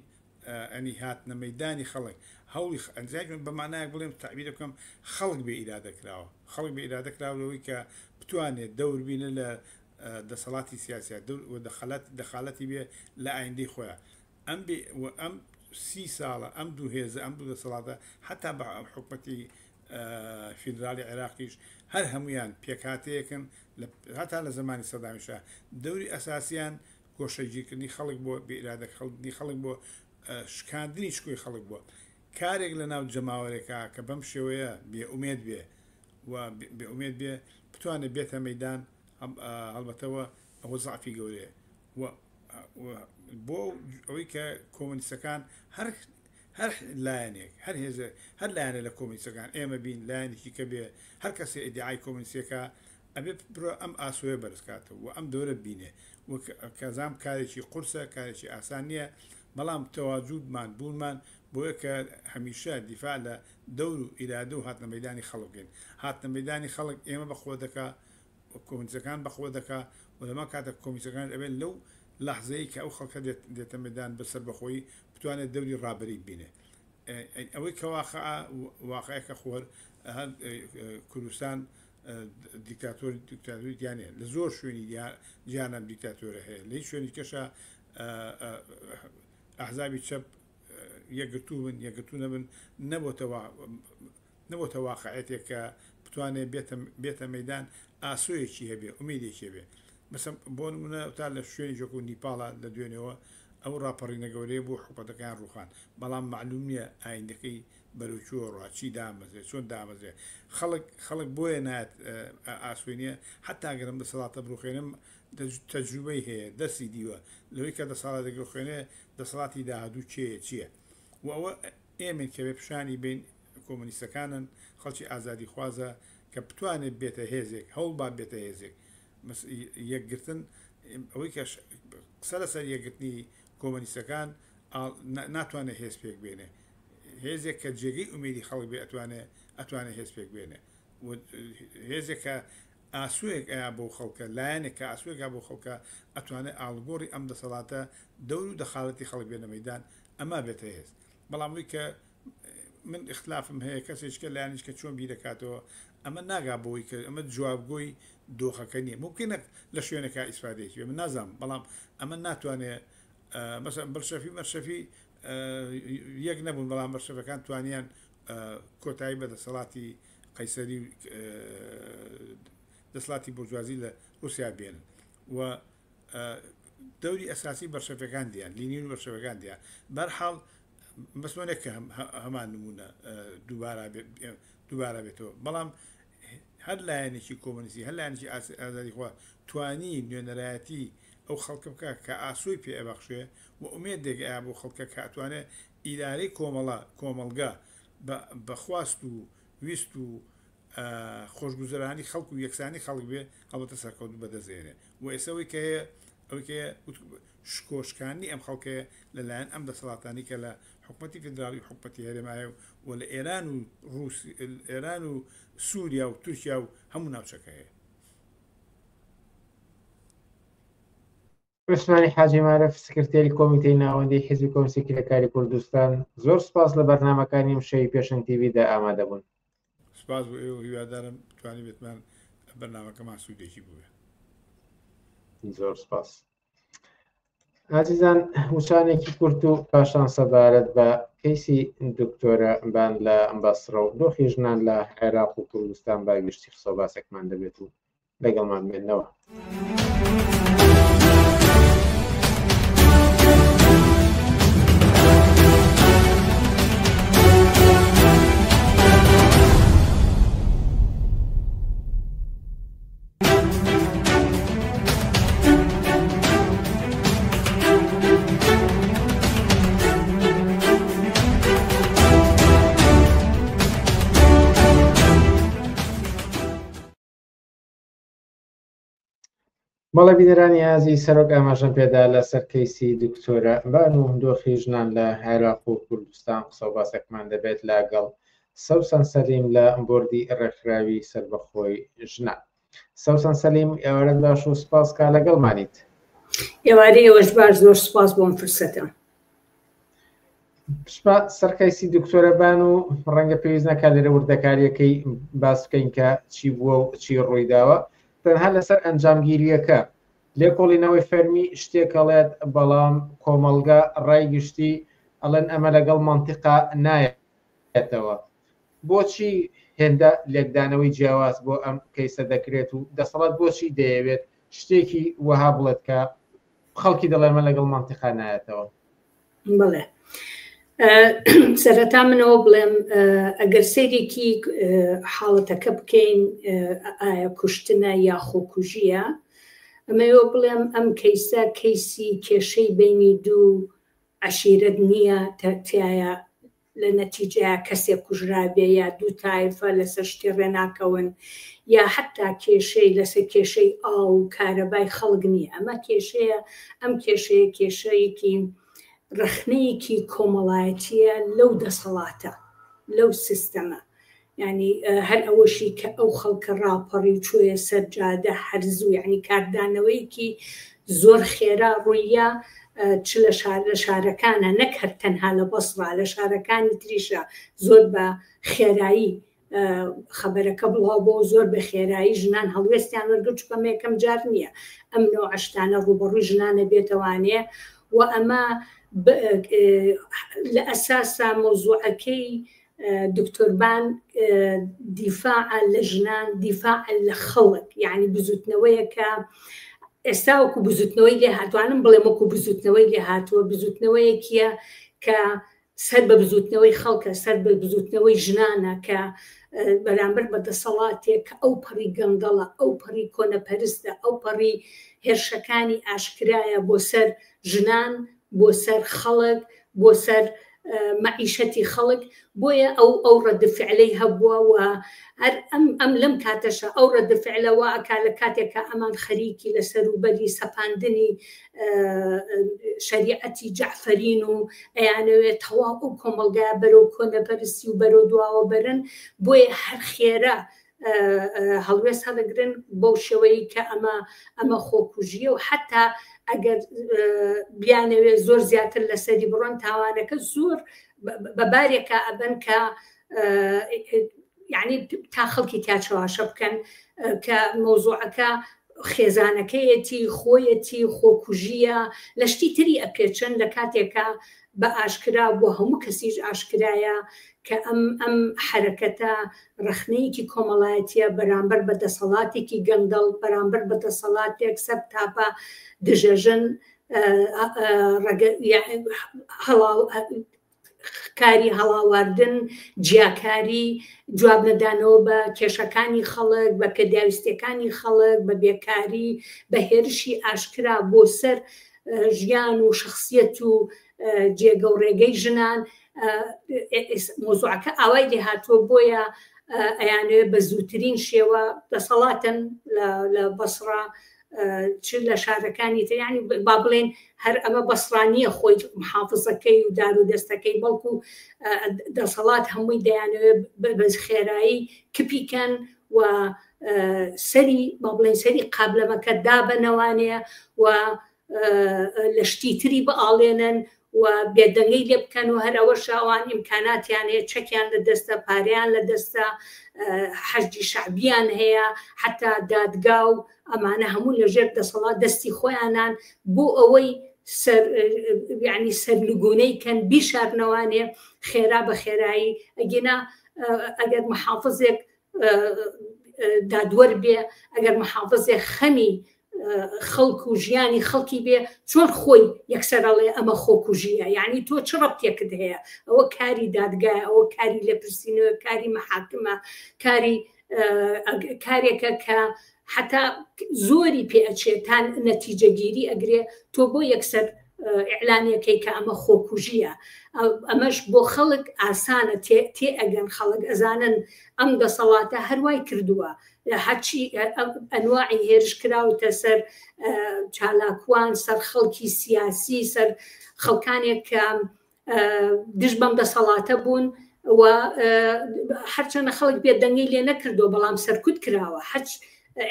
ئەنی هاتنە مەیدانی خەڵک هەوڵی ئەنجاکن بەمانایەک بڵێم تعبیر بکەم خەڵک بێ ئیرادەکراوە خەڵک بێ ئیرادەکراوەوەی کە بتوانێت دەور بینە لە دەسەڵاتی سیاسی دەخالەتی بێ لە ئایندەی خۆیان ئەم 30 ساڵە ئەم دوو هێزە ئەم دوو دەسەڵاتە حتا بە حکومەتی فیدرالی عێراقیش هەر هەمویان پێکاتەیەکن هەتا لە زمانی سەدامیشە دەوری ئەساسیان گۆشەگیرکردنی خەڵک بۆ بێئیرادەکردنی خەڵک بۆ شکاندنی شکۆی خەڵک بووە کارێک لە ناو جەماوەرێکە کە بەم شێوەیە بێئومێد بێ و بێئومێد بێ بتوانێت بێتە مەیدان هەڵبەتەوە ئەوە زعفی گەورەیە بۆ ئەوەی کە کۆمۆنیستەکان هەر لایەنێک هەر لایەنە لە کۆمۆنیستەکان ئێمە بین لایەنێکی کە بێ هەر کەسێ ئیدعای کۆمۆنیستەکە ئەبێ بڕۆ ئەم ئاسۆیە بەرزکاتەوە و ئەم دەورە بینێ و کەزام کارێکی قورسە کارێکی ئاسان نییە بەڵام تەواجودمان بوونمان بۆیە کە هەمیشە دیفاع لە دەور و ئیرادە و هاتنە مەیدانی خەڵکین هاتنە مەیدانی خەڵک ئێمە بەخۆ دەکا کۆمۆنیستەکان بەخۆ دەکا و لەما کاتە کۆمۆنیستەکان ئەبێت لەو لەحزەیە کە ئەو خەڵکە دێتە مەیدان بەسەر بەخۆی بتوانێت دەوری ڕابەری بینێ ئەوەی کە واقعەکە خۆر کوردستان دیکتاتۆری دیانێ لە زۆر شوێنی جیانە دیکتاتۆرە هەیە لەی شوێنی کەشە ئەحزابی چەپ یەکگرتوو بن یەکگرتوو نەبن نەبووتە واقعەتێک کە بتوانێت بێتە مەیدان ئاسۆیەکی هەبێ ئومێدێکی هەبێ مثلا بۆ نمونە تا لە شوێنی جۆک و نیپاڵە لە دوێنەوە ئەو ڕاپەڕینە گەورەیە بۆ حکومەتەکان ڕوخان بەڵام معلوم نییە ئایندەکەی بەرەوچووە ڕاچی دامەزێ چۆن دامەزێ خەڵک بۆیە نایەت ئاسوێنیە حتا گەرم دەسەڵاتە بڕوخێنم تەجروبەی هەیە دەستی دیوە لەوەی کە دەسەڵات دەگرخێنێ دەسەڵاتی داهاتوو چییە و ئەوە ئێمە کەوێ پیشانی بین کۆمۆنیستەکانن خەڵکی ئازادی خوازە کە بتوانێت بێتە هێزێک هەوڵ با بێتە هێزێک یەکگرتن ئەوەی کە قسە لەسەر یەکگرتنی کۆمۆنیستەکان ناتوانێت هێز پێک بێنێ هێزێک کە جێگەی ئومێدی خەڵک بێ ئەتوانێت هێز پێک بێنێ هێزێک کە ئاسوویەک ئایا بۆ خەڵکە لایەنێک کە ئاسوویەکە بۆ خەڵکە ئەتوانێت ئاڵگۆڕی ئەم دەسەڵاتە دەور و دەخالەتی خەڵک بێنە مەیدان ئەمە بێتە هێز بەڵامووی کە من اختلافم هەیە کەسێککە لایەنیشکە چۆن بیرەکاتەوە ئەمە ناگا بۆی کە ئەمە جوابگۆی دۆخەکە نییە ممکنە لە شوێنەکە ئیسفادێکی من نازانم بەڵام ئەمە ناتوانێت مەسەن مەرشەفی یەک نەبوون بەڵام مەرشەفەکان توانیان کۆتایی بەدەسەڵاتی قەیسەری دەسەڵاتی بورژوازی لە رووسیا بێنن و دەوری ئەساسی بەرشەفەکان دیان لینی و بەرشەفەکان دیان بەرحاڵ بەسمەنێک کە هەمان نمونە دووبارە بێتەوە بەڵام هەر لایەنێکی کۆمۆنیستی هەر لایەنێکی ئازادی خوا توانی نوێنەرایەتی ئەو خەڵکە بکە کە ئاسووی پێ ئەبەخشێ و ئومێد دێگەیا بۆ خەڵکە کاتوانێت ئیدارەی کۆمەڵگا بەخواست و ویست و خۆشگوزەرانی خەڵک و یەکسانی خەڵک بێ هەڵبەتە سەرکەوت بەدەزێنێ و ئێسەوەی کە هەیە ئەوەیە شکۆشکانی ئەم خەڵکەیە لەلایەن ئەم دەسەڵاتانی کە لە حکومەتی فدرالی حکومەتی هەرێمایە و لە ئێران و سووریا و تورکیا و هەموو ناوچەکە هەیە. عوسمانی حاجی مارەف سکرتێری کۆمیتەی ناوەندی حیزبی کۆمسی کرێکاری کوردستان زۆر سپاس لە بەرنامەکانی ئەمشەوی پێشەنگ تیڤیدا ئامادە بوون. سپاس بۆ ئێوە هیوادارم توانی بێتمان بەرنامەکەمان سوودێکی بووێ. زۆر سپاس. عزیزان وشانێکی کورت و پاشان سەبارەت بە کەیسی دکتۆرە بان لە بەسڕە و دۆخی ژنان لە عێراق و کوردستان باگشتی قسە و باسێکمان دەبێت و لەگەڵمان بێنەوە. بەڵێ بینەرانی ئازیز سەرۆک ئاماژەم پێدا لە سەر کەیسی دکتۆرە بان و دۆخی ژنان لە عێراق و کوردستان قسە و باسێکمان دەبێت لەگەڵ سەوسەن سەلیم لە بۆردی ڕێکخراوی سەربەخۆی ژنان. سەوسەن سەلیم ئێوارەت باش و سپاس کا لەگەڵمانیت. ئێوارەی ئێوەش باش زۆر سپاس بۆم فرسەتە. سەر کەیسی دکتۆرە بان و ڕەنگە پێویست نەکات لێرە وردەکاریەکەی باس بکەین کە چی بووە و چی ڕوویداوە تەنها لەسەر ئەنجامگیریەکە لێکۆڵینەوەی فەرمی شتێکەڵێت بەڵام کۆمەلگا ڕایگشتی ئەڵێن ئەمە لەگەڵ مەنتیقا نایەتەوە. بۆچی هێندە لێکدانەوەی جیاواز بۆ ئەم کەیسە دەکرێت و دەسەڵات بۆچی دەیەوێت شتێکی وەها بڵێت کە خەڵکی دەڵێمە لەگەڵ مەنتیقا نایەتەوە؟ بڵێ سەرەتا منەوە بڵێم ئەگەر سەیرێکی حاڵەتەکە بکەین ئایا کوشتنە یا خۆکوژیە ئەمەوە بڵێم ئەم کەیسە کەیسی کێشەی بینی دوو عەشیرەت نییە تایە لە نەتیجەیە کەسێک کوژرابێ یا دوو تایفە لەسەر شتی ڕێناکەون یا حتا کێشەی لەسەر کێشەی ئاو و کارەبای خەڵک نییە ئەمە کێشەیە ئەم کێشەیە کێشەیەکی ڕخنەیەکی کۆمەڵایەتیە لەو دەسەڵاتە لەو سیستەمە ینی هەر ئەوەشی کە ئەو خەڵکە ڕاپەڕی چۆیە سەرجادە هەرزوو یعنی کاردانەوەیکی زۆر خێرا ڕوویە چ لە شارەکانە نەک هەر تەنها لە بەسڕا لە شارەکانی تریشە زۆر بە خێرایی خەبەرەکە بڵاو بۆ زۆر بە خێرایی ژنان هەڵوێستیان وەرگرت چکەم یەکەم جار نییە ئەم نەوە عەشتانە ڕوبەڕووی ژنانە بێتەوانێ و ئەمە لە ئەساسا مۆزوعەکەی دکتۆر بان دیفاع لە ژنان دیفاع لە خەڵک یعنی بزوتنەوەیەکە ئێستا وەکو بزوتنەوەی لێ هاتوانم بڵێم وەکو بزوتنەوەی لێ هاتووە بزوتنەوەیەکیە کە سەر بە بزوتنەوەی خەڵکە سەر بە بزوتنەوەی ژنانە کە بەرامبەر بە دەسەڵاتێک کە ئەو پەڕی گەندەڵە ئەو پەڕی کۆنەپەرستە ئەو پەڕی هێرشەکانی ئاشکرایە بۆ سەر ژنان بۆ سەر خەڵک بۆ سەر مەعیشەتی خەڵک بۆیە ئەو ڕەدفعلەی هەبووە و هەر ئەم لەم کاتەشە ئەو ڕەدفعلەوە ئەکا لە کاتێکە ئەمان خەریکی لە سەروبەری سەپاندنی شریعەتی جەعفەرین و ئەیانەوێت تەواو ئەو کۆمەڵگایە بەرەو کۆنەپەرستی و بەرەو دواوە بەرن بۆیە هەر خێرە هەڵوێست هەڵەگرن بەو شێوەیە کە ئەمە خۆکوژیە و حتا ئەگەر بیانەوێت زۆر زیاتر لەسەری بڕۆن تاوانەکە زۆر بەبارێکە ئەبن کە یعنی تا خەڵکی تاچەواشە بکەن کە مۆزوعەکە خێزانەکەیەتی خۆیەتی خۆکوژیە لە شتی تری ئەپێچن لە کاتێکە بە ئاشکرا بۆ هەموو کەسیش ئاشکرایە کە ئەم حرەکەتە ڕخنەیەکی کۆمەڵایەتیە بەرامبەر بە دەسەڵاتێکی گەندەڵ بەرامبەر بە دەسەڵاتێک سەر تاپە دژەژن کاری هەڵاواردن جیاکاری جواب نەدانەوە بە کێشەکانی خەڵک بە پێداویستەکانی خەڵک بە بێکاری بە هێرشی ئاشکرا بۆ سەر ژیان و شخصیەت و جێگە و ڕێگەی ژنان مۆزوعەکە ئاوای لێهاتووە بۆیە ئەیانێ بە زووترین شێوە دەسەڵاتن لە بەسڕا چ لە شارەکانی تریانی با بڵێن هەر ئەمە بەسرانیە خۆی محافزەکەی و دار و دەستەکەی بەڵکو دەسەڵات هەمووی دەیانەوێت بە خێرایی کپیکەن و سەری با بڵێن سەری قابلەمەکە دابنەوانەیە و لە شتی تری بەئاڵێنن و بێدەنگەی لێ بکەن و هەرەوە شاوان ئیمکاناتیانەیە چەکیان لە دەستە پاریان لە دەستە حەجی شعبیان هەیە حتا دادگا و ئەمانە هەموو لەژێر دەسەڵات دەستی خۆیانان بۆ ئەوەی یعنی سەرلگونەی کەن بیشارنەوانێ خێرا بە خێرایی ئەگەنا ئەگەر محافظێک دادوەر بێ ئەگەر محافظێک خەمی خەڵک و ژیانی خەڵکی بێ چۆن خۆی یەکسەرڵێ ئەمە خۆکوژیە یعنی تۆ چ ڕەبتێکت هەیە ئەوە کاری دادگایە ئەوە کاری لێپرسینەوە کاری مەحاکمە کارێکە کە حتا زۆری پێچێتان نەتیجەگیری ئەگرێ تۆ بۆ یەکسەر ئیعلانەکەی کە ئەمە خۆکوژیە ئەمەش بۆ خەڵک ئاسانە تێ ئەگەن خەڵک ئەزانن ئەم دەسەڵاتە هەروای کردووە هەرچی ئەنواعی هێرش کراوتە سەر چالاکوان سەر خەڵکی سیاسی سەر خەڵکانێک کە دژ بەم دەسەڵاتە بوون و هەرچەنە خەڵک بێدەنگی لێ نەکردو بەڵام سەرکوت کراوە هەچ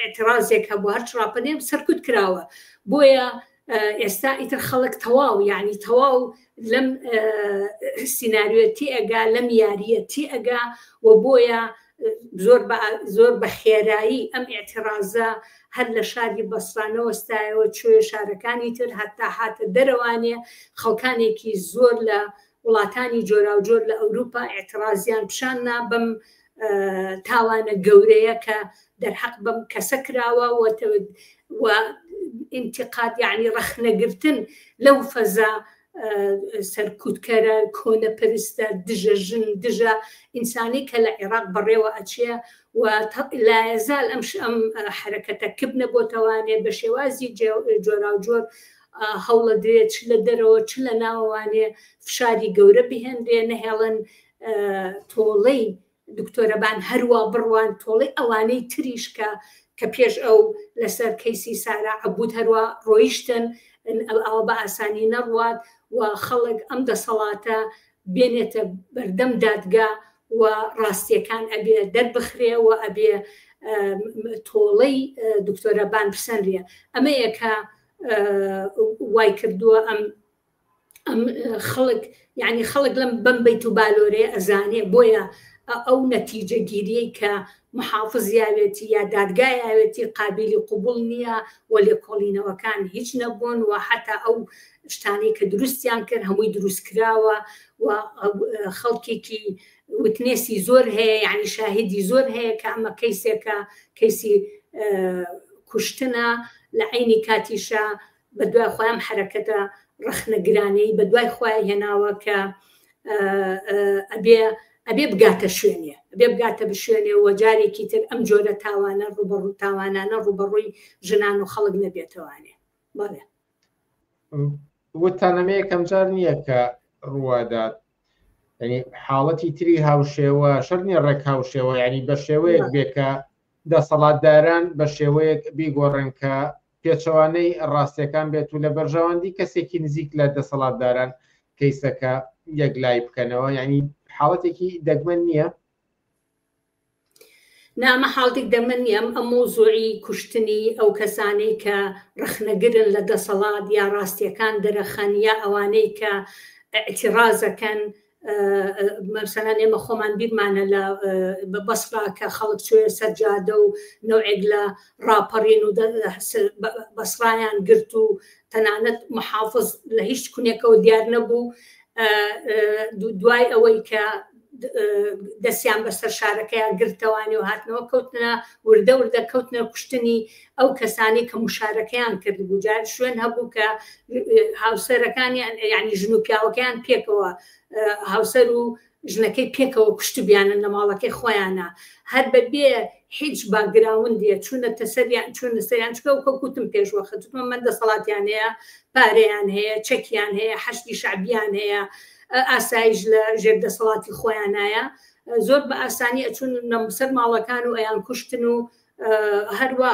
اعتراضێک هەبوو هەر ڕاپەنێم سەرکوت کراوە بۆیە ئێستا ئیتر خەڵک تەواو یعنی تەواو لەم سیناریۆتی ئەگا لەم یاریەتی ئەگا و بۆیە زۆر بە خێرایی ئەم ئاعتراضە هەر لە شاری بەسرانەوە ستایەوە کوێ شارەکانی تر هەتا هاتە دەرەوانێ خەڵکانێکی زۆر لە وڵاتانی جۆرا و جۆر لە ئەوروپا ئاعتراضیان پیشاننا بەم تاوانە گەورەیە کە دەرحەق بەم کەسە کراوە و انتقاد یعنی ڕەخنەگرتن لەو فەزا سەرکوتکەرە کۆنەپەرستە دژە ژن دژە ئینسانی کە لە عێراق بەڕێوە ئەچێ و لا یەزال ئەم حرەکەتە کبنە بۆتەوانێ بە شێوازی جۆرا و جۆر هەوڵە درێت چ لە دەرەوە چ لە ناوانێ فشاری گەورە بهێنرێ نەهێڵن تۆڵەی دکتۆرەبان هەروە بڕوان تۆڵی ئەوانەی تریشکە کە پێش ئەو لەسەر کەیسی سارا عەبود هەروە ڕۆیشتن ئەوە بە ئاسانی نەڕوات و خەڵک ئەم دەسەڵاتە بێنێتە بەردەم دادگا و ڕاستیەکان ئەبێ دەربخرێ و ئەبێ تۆڵەی دکتۆرەبان پسەندرێ ئەمە یەکە وای کردووە ئەم خەڵک یعنی خەڵک لەم بەم بەیت و بالۆرێ ئەزانێ بۆیە ئەو نەتیجە گیریەی کە محافظیاوێتی یا دادگایاوێتی قابلی قوبول نییە و لێکۆڵینەوەکان هیچ نەبوون و حتا ئەو شتانەی کە دروستیان کرد هەمووی دروست کراوە و خەڵکێکی وتنێسی زۆر هەیە یعنی شاهدی زۆر هەیە کە ئەمە کەیسێکە کەیسی کوشتنە لە عینی کاتیشە بە دوای خۆیان حرەکەتە ڕەخنەگرانەی بە دوای خۆی هێناوە کە ئەبێ بگاتە شوێنێ بێ بگاتە بشوێنێ و جارێکی تر ئەم جۆرە تاوانە ڕوبەڕوو تاوانانە ڕوبەڕووی ژنان و خەڵک نەبێتەوانێ بەڵێ وتانەمەیە کەم جار نییە کە ڕوادات ینی حاڵەتی تری هاوشێوە شەرنی ڕێک هاوشێوە ینی بە شێوەیەک بێکە دەسەڵاتداران بە شێوەیەک بیگۆڕن کە پێچەوانەی ڕاستیەکان بێت و لە بەرژەوەندی کەسێکی نزیک لە دەسەڵاتداران کەیسەکە یەک لای بکەنەوە ینی حاڵەتێکی دەگمەن نییە نامە حاڵێک دەمەن نیە ئەم مۆزوعی کوشتنی ئەو کەسانەی کە ڕەخنەگرن لە دەسەڵات یا ڕاستیەکان دەرەخەن یا ئەوانەی کە ئەعتیرازەکەن مەسەلەن ئێمە خۆمان بیرمانە لە بەسڕا کە خەڵک چوێ سەرجادە و نەوعێک لە ڕاپەڕین و بەسڕایان گرت و تەنانەت محافظ لە هیچ کونێکەوە دیار نەبوو دوای ئەوەی کە دەستیان بەسەر شارەکەیان گرتەوانی و هاتنەوە کەوتنە وردە وردە کەوتنە کوشتنی ئەو کەسانی کە مشارەکەیان کرد بوو جار شوێن هەبوو کە هاوسەرەکانیان یعنی ژن و پیاوەکەیان پێکەوە هاوسەر و ژنەکەی پێکەوە کوشتبیانن لە ماڵەکەی خۆیانە هەر بەبێ هیچ باگراوندیە چونەتە سەریان چونە سەریان چکە و کەوتم پێشوەخە توتمە من دەسەڵاتیان هەیە پارەیان هەیە چەکیان هەیە حەشتی شعبیان هەیە ئاسایش لە ژێردەسەڵاتی خۆیانایە زۆر بە ئاسانی ئەچون سەر ماڵەکان و ئەیان کوشتن و هەروە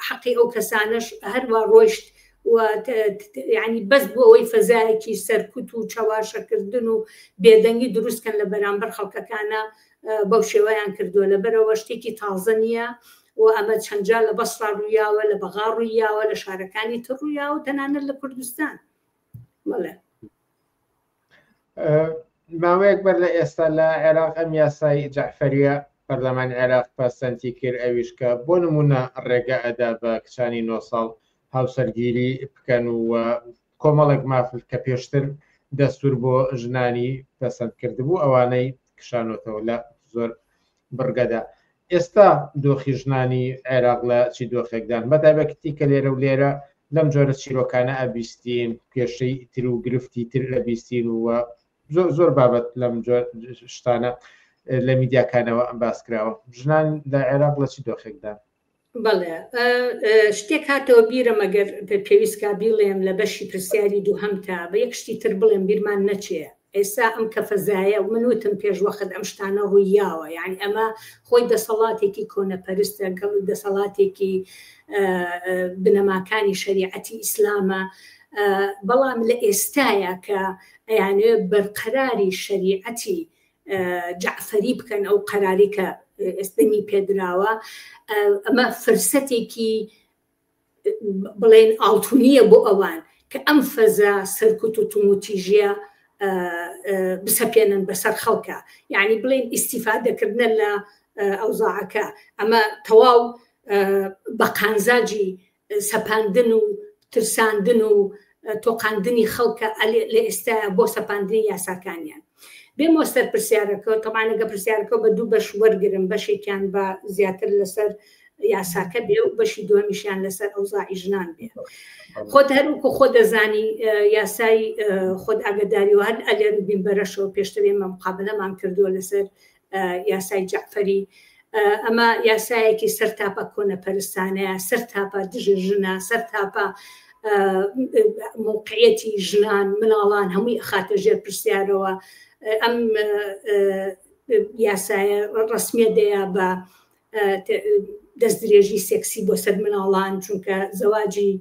حەقی ئەو کەسانش هەروە ڕۆیشت یعنی بەس بۆ ئەوەی فەزایەکی سەرکوت و چاواشەکردن و بێدەنگی دروستکەن لە بەرامبەر خەڵکەکانە بەو شێوەیان کردووە لەبەرەوە شتێکی تازە نییە و ئەمە چەندجا لە بەسڕا ڕوویاوە لە بەغا ڕوویاوە لە شارەکانی تر ڕوویاوە تەنانەت لە کوردستان بەڵێ ماوەیەک بەر لە ئێستا لە عێراق ئەم یاسای جەعفەریە پەرلەمان عێراق پەسەندی کرد ئەویش کە بۆ نمونە ڕێگە ئەدا بە کچانی 9 ساڵ هاوسەرگیری بکەن و کۆمەڵێک مافل کە پێشتر دەستور بۆ ژنانی پەسەند کردبوو ئەوانەی کشانۆتەوە لە زۆر بڕگەدا ئێستا دۆخی ژنانی عێراق لە چی دۆخێکدان بەتایبەتی کە لێرە و لێرە لەم جۆرە چیرۆکانە ئەبیستین کێشەی تر و گرفتی تر ئەبیستین و زۆر بابەت لەم شتانە لە میدیاکانەوە ئەم باس کراوە ژنان لە عێراق لە چی دۆخێکدان بەڵێ شتێک هاتەوە بیرە مەگەر پێویستکە بیڵێم لە بەشی پرسیاری دووهەمتا بە یەک شتی تر بڵێم بیرمان نەچێ ئێستا ئەم کە فەزایە و منوتم پێشوەخت ئەم شتانە ڕوویاوە یعنی ئەمە خۆی دەسەڵاتێکی کۆنەپەرستە گەڵ دەسەڵاتێکی بنەماکانی شریعەتی ئیسلامە بەڵام لە ئێستایە کە ئەیانێ بەرقەراری شریعەتی جەعفەری بکەن ئەو قەراری کە ئێستنی پێدراوە ئەمە فرسەتێکی بڵێن ئاڵتونیە بۆ ئەوان کە ئەم فەزا سەرکوت و توموتیژیە بسەپێنن بەسەر خەڵکە یعنی بڵێن ئیستیفادەکردنە لە ئەوزاعەکە ئەمە تەواو بە قانزاجی سەپاندن و ترساندن و تۆقاندنی خەڵکە لە ئێستاە بۆ سەپاندنی یاساکانیان بێمەوە سەر پرسیارەکە تەمانەگە پرسیارەکە بە دوو بەش وەرگرم بەشێکیان بە زیاتر لەسەر یاساکە بێ و بەشی دووەمیشیان لەسەر ئەوزاعی ژنان بێ خۆت هەروکو خۆ دەزانی یاسای خۆت ئاگداری و هەر ئەلێر بین بەرەشەوە پێشتر ئێمە مقابلەمان کردووە لەسەر یاسای جەعفەری ئەمە یاسایەکی سەرتاپە کۆنەپەرستانەیە سەرتاپە دژە ژنە سەرتاپە موقعیەتی ژنان مناڵان هەمووی ئەخاتە ژێر پرسیارەوە ئەم یاسایە ڕسمیە دەیە بە دەستدرێژی سێکسی بۆ سەر مناڵان چونکە زەواجی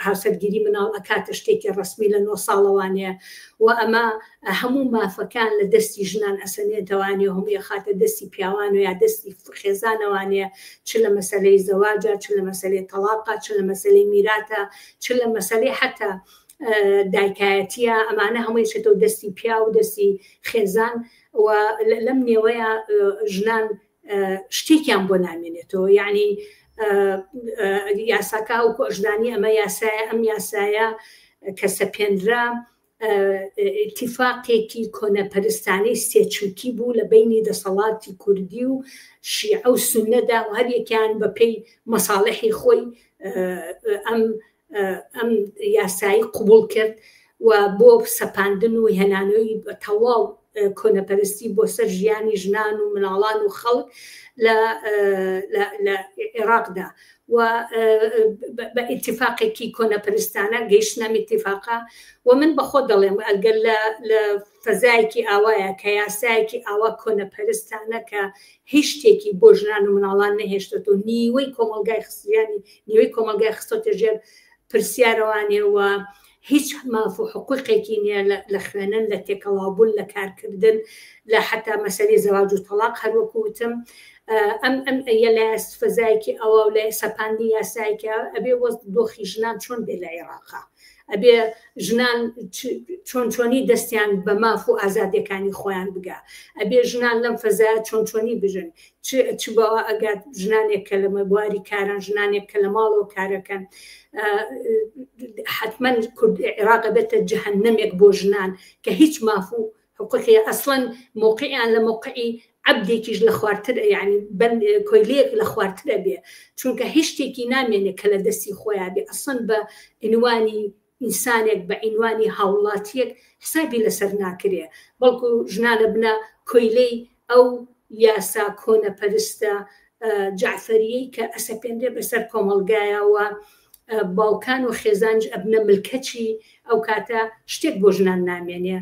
هاوسەرگیری مناڵ ئەکاتە شتێکی ڕسمی لە 9 ساڵەوانەیە و ئەمە هەموو مافەکان لە دەستی ژنان ئەسەنێتەوانێ هەمووی خاتە دەستی پیاوان و یا دەستی خێزانەوانەیە چ لە مەسەلەی زەواجە چ لە مەسەلەی تەلاقە چ لە مەسەلەی میراتە چ لە مەسەلەی حتا دایکایەتیە ئەمانە هەمووی چێتەوە دەستی پیا و دەستی خێزان و لەم نێوەیە ژنان شتێکیان بۆ نامێنێتەوە یعنی یاساکە و کۆژدانی ئەمە یاسایە ئەم یاسایە کە سەپێنرا اتفاقێکی کۆنەپەرستانەی سێچووکی بوو لە بینی دەسەڵاتی کوردی و شیعە و سونەدا و هەر یەکیان بە پێی مەساڵحی خۆی ئەم یاسایی قبول کرد و بۆ سەپاندن و هێنانەوەی تەواو کۆنەپەرستی بۆ سەر ژیانی ژنان و مناڵان و خەڵک لە عێراقدا و بە ئیتفاقێکی کۆنەپەرستانە گەیشتنەم ئیتفاقا و من بەخۆ دەڵێم ئەگەر لە فەزایەکی ئاوایە کە یاسایەکی ئاوا کۆنەپەرستانە کە هیچ شتێکی بۆ ژنان و مناڵان نەهێشتێت و نیوەی کۆمەلگای خستیانی نیوەی کۆمەلگای خستۆتە ژێر پرسیارەوانێ و هیچ ماف و حقوقێکی نییە لە خوێنن لە تێکەڵابوون لە کارکردن لە حتا مەسەلەی زەواج و تەلاق هەروەکوتم ئەم لە فەزایەکی ئەوە و لە سەپاندی یاسایکە ئەبێ وەست دۆخی ژنان چۆن بێ لە عێراقا ئەبێ ژنان چۆنچۆنی دەستیان بە ماف و ئازادیەکانی خۆیان بگا ئەبێ ژنان لەم فەزایە چۆنچۆنی بژن چ بەوە ئەگات ژنانێک کە لە مەبواری کاران ژنانێک کە لە ماڵەوە کارەکەن حتمما عێراق بێتە جەهەنەمێک بۆ ژنان کە هیچ ماف و حقوقی ئەسڵەن موقعیان لە موقعی عەبدێکیش لە خواردتر یعنی کۆیلەیەک لە خواردترە بێ چونکە هیچ شتێکی نامێنێت کە لە دەستی خۆیان بێ ئەسڵەن بە عنوانی ئینسانێک بە عنوانی هاوڵاتیەک حسابی لەسەر ناکرێ بەڵکو ژنانە بنە کۆیلەی ئەو یاسا کۆنە پەرستە جعفەریەی کە ئەسەپێنرێ بەسەر کۆمەڵگایەوە باوکان و خێزانج ئەبنە ملکەچی ئەو کاتە شتێک بۆ ژنان نامێنێ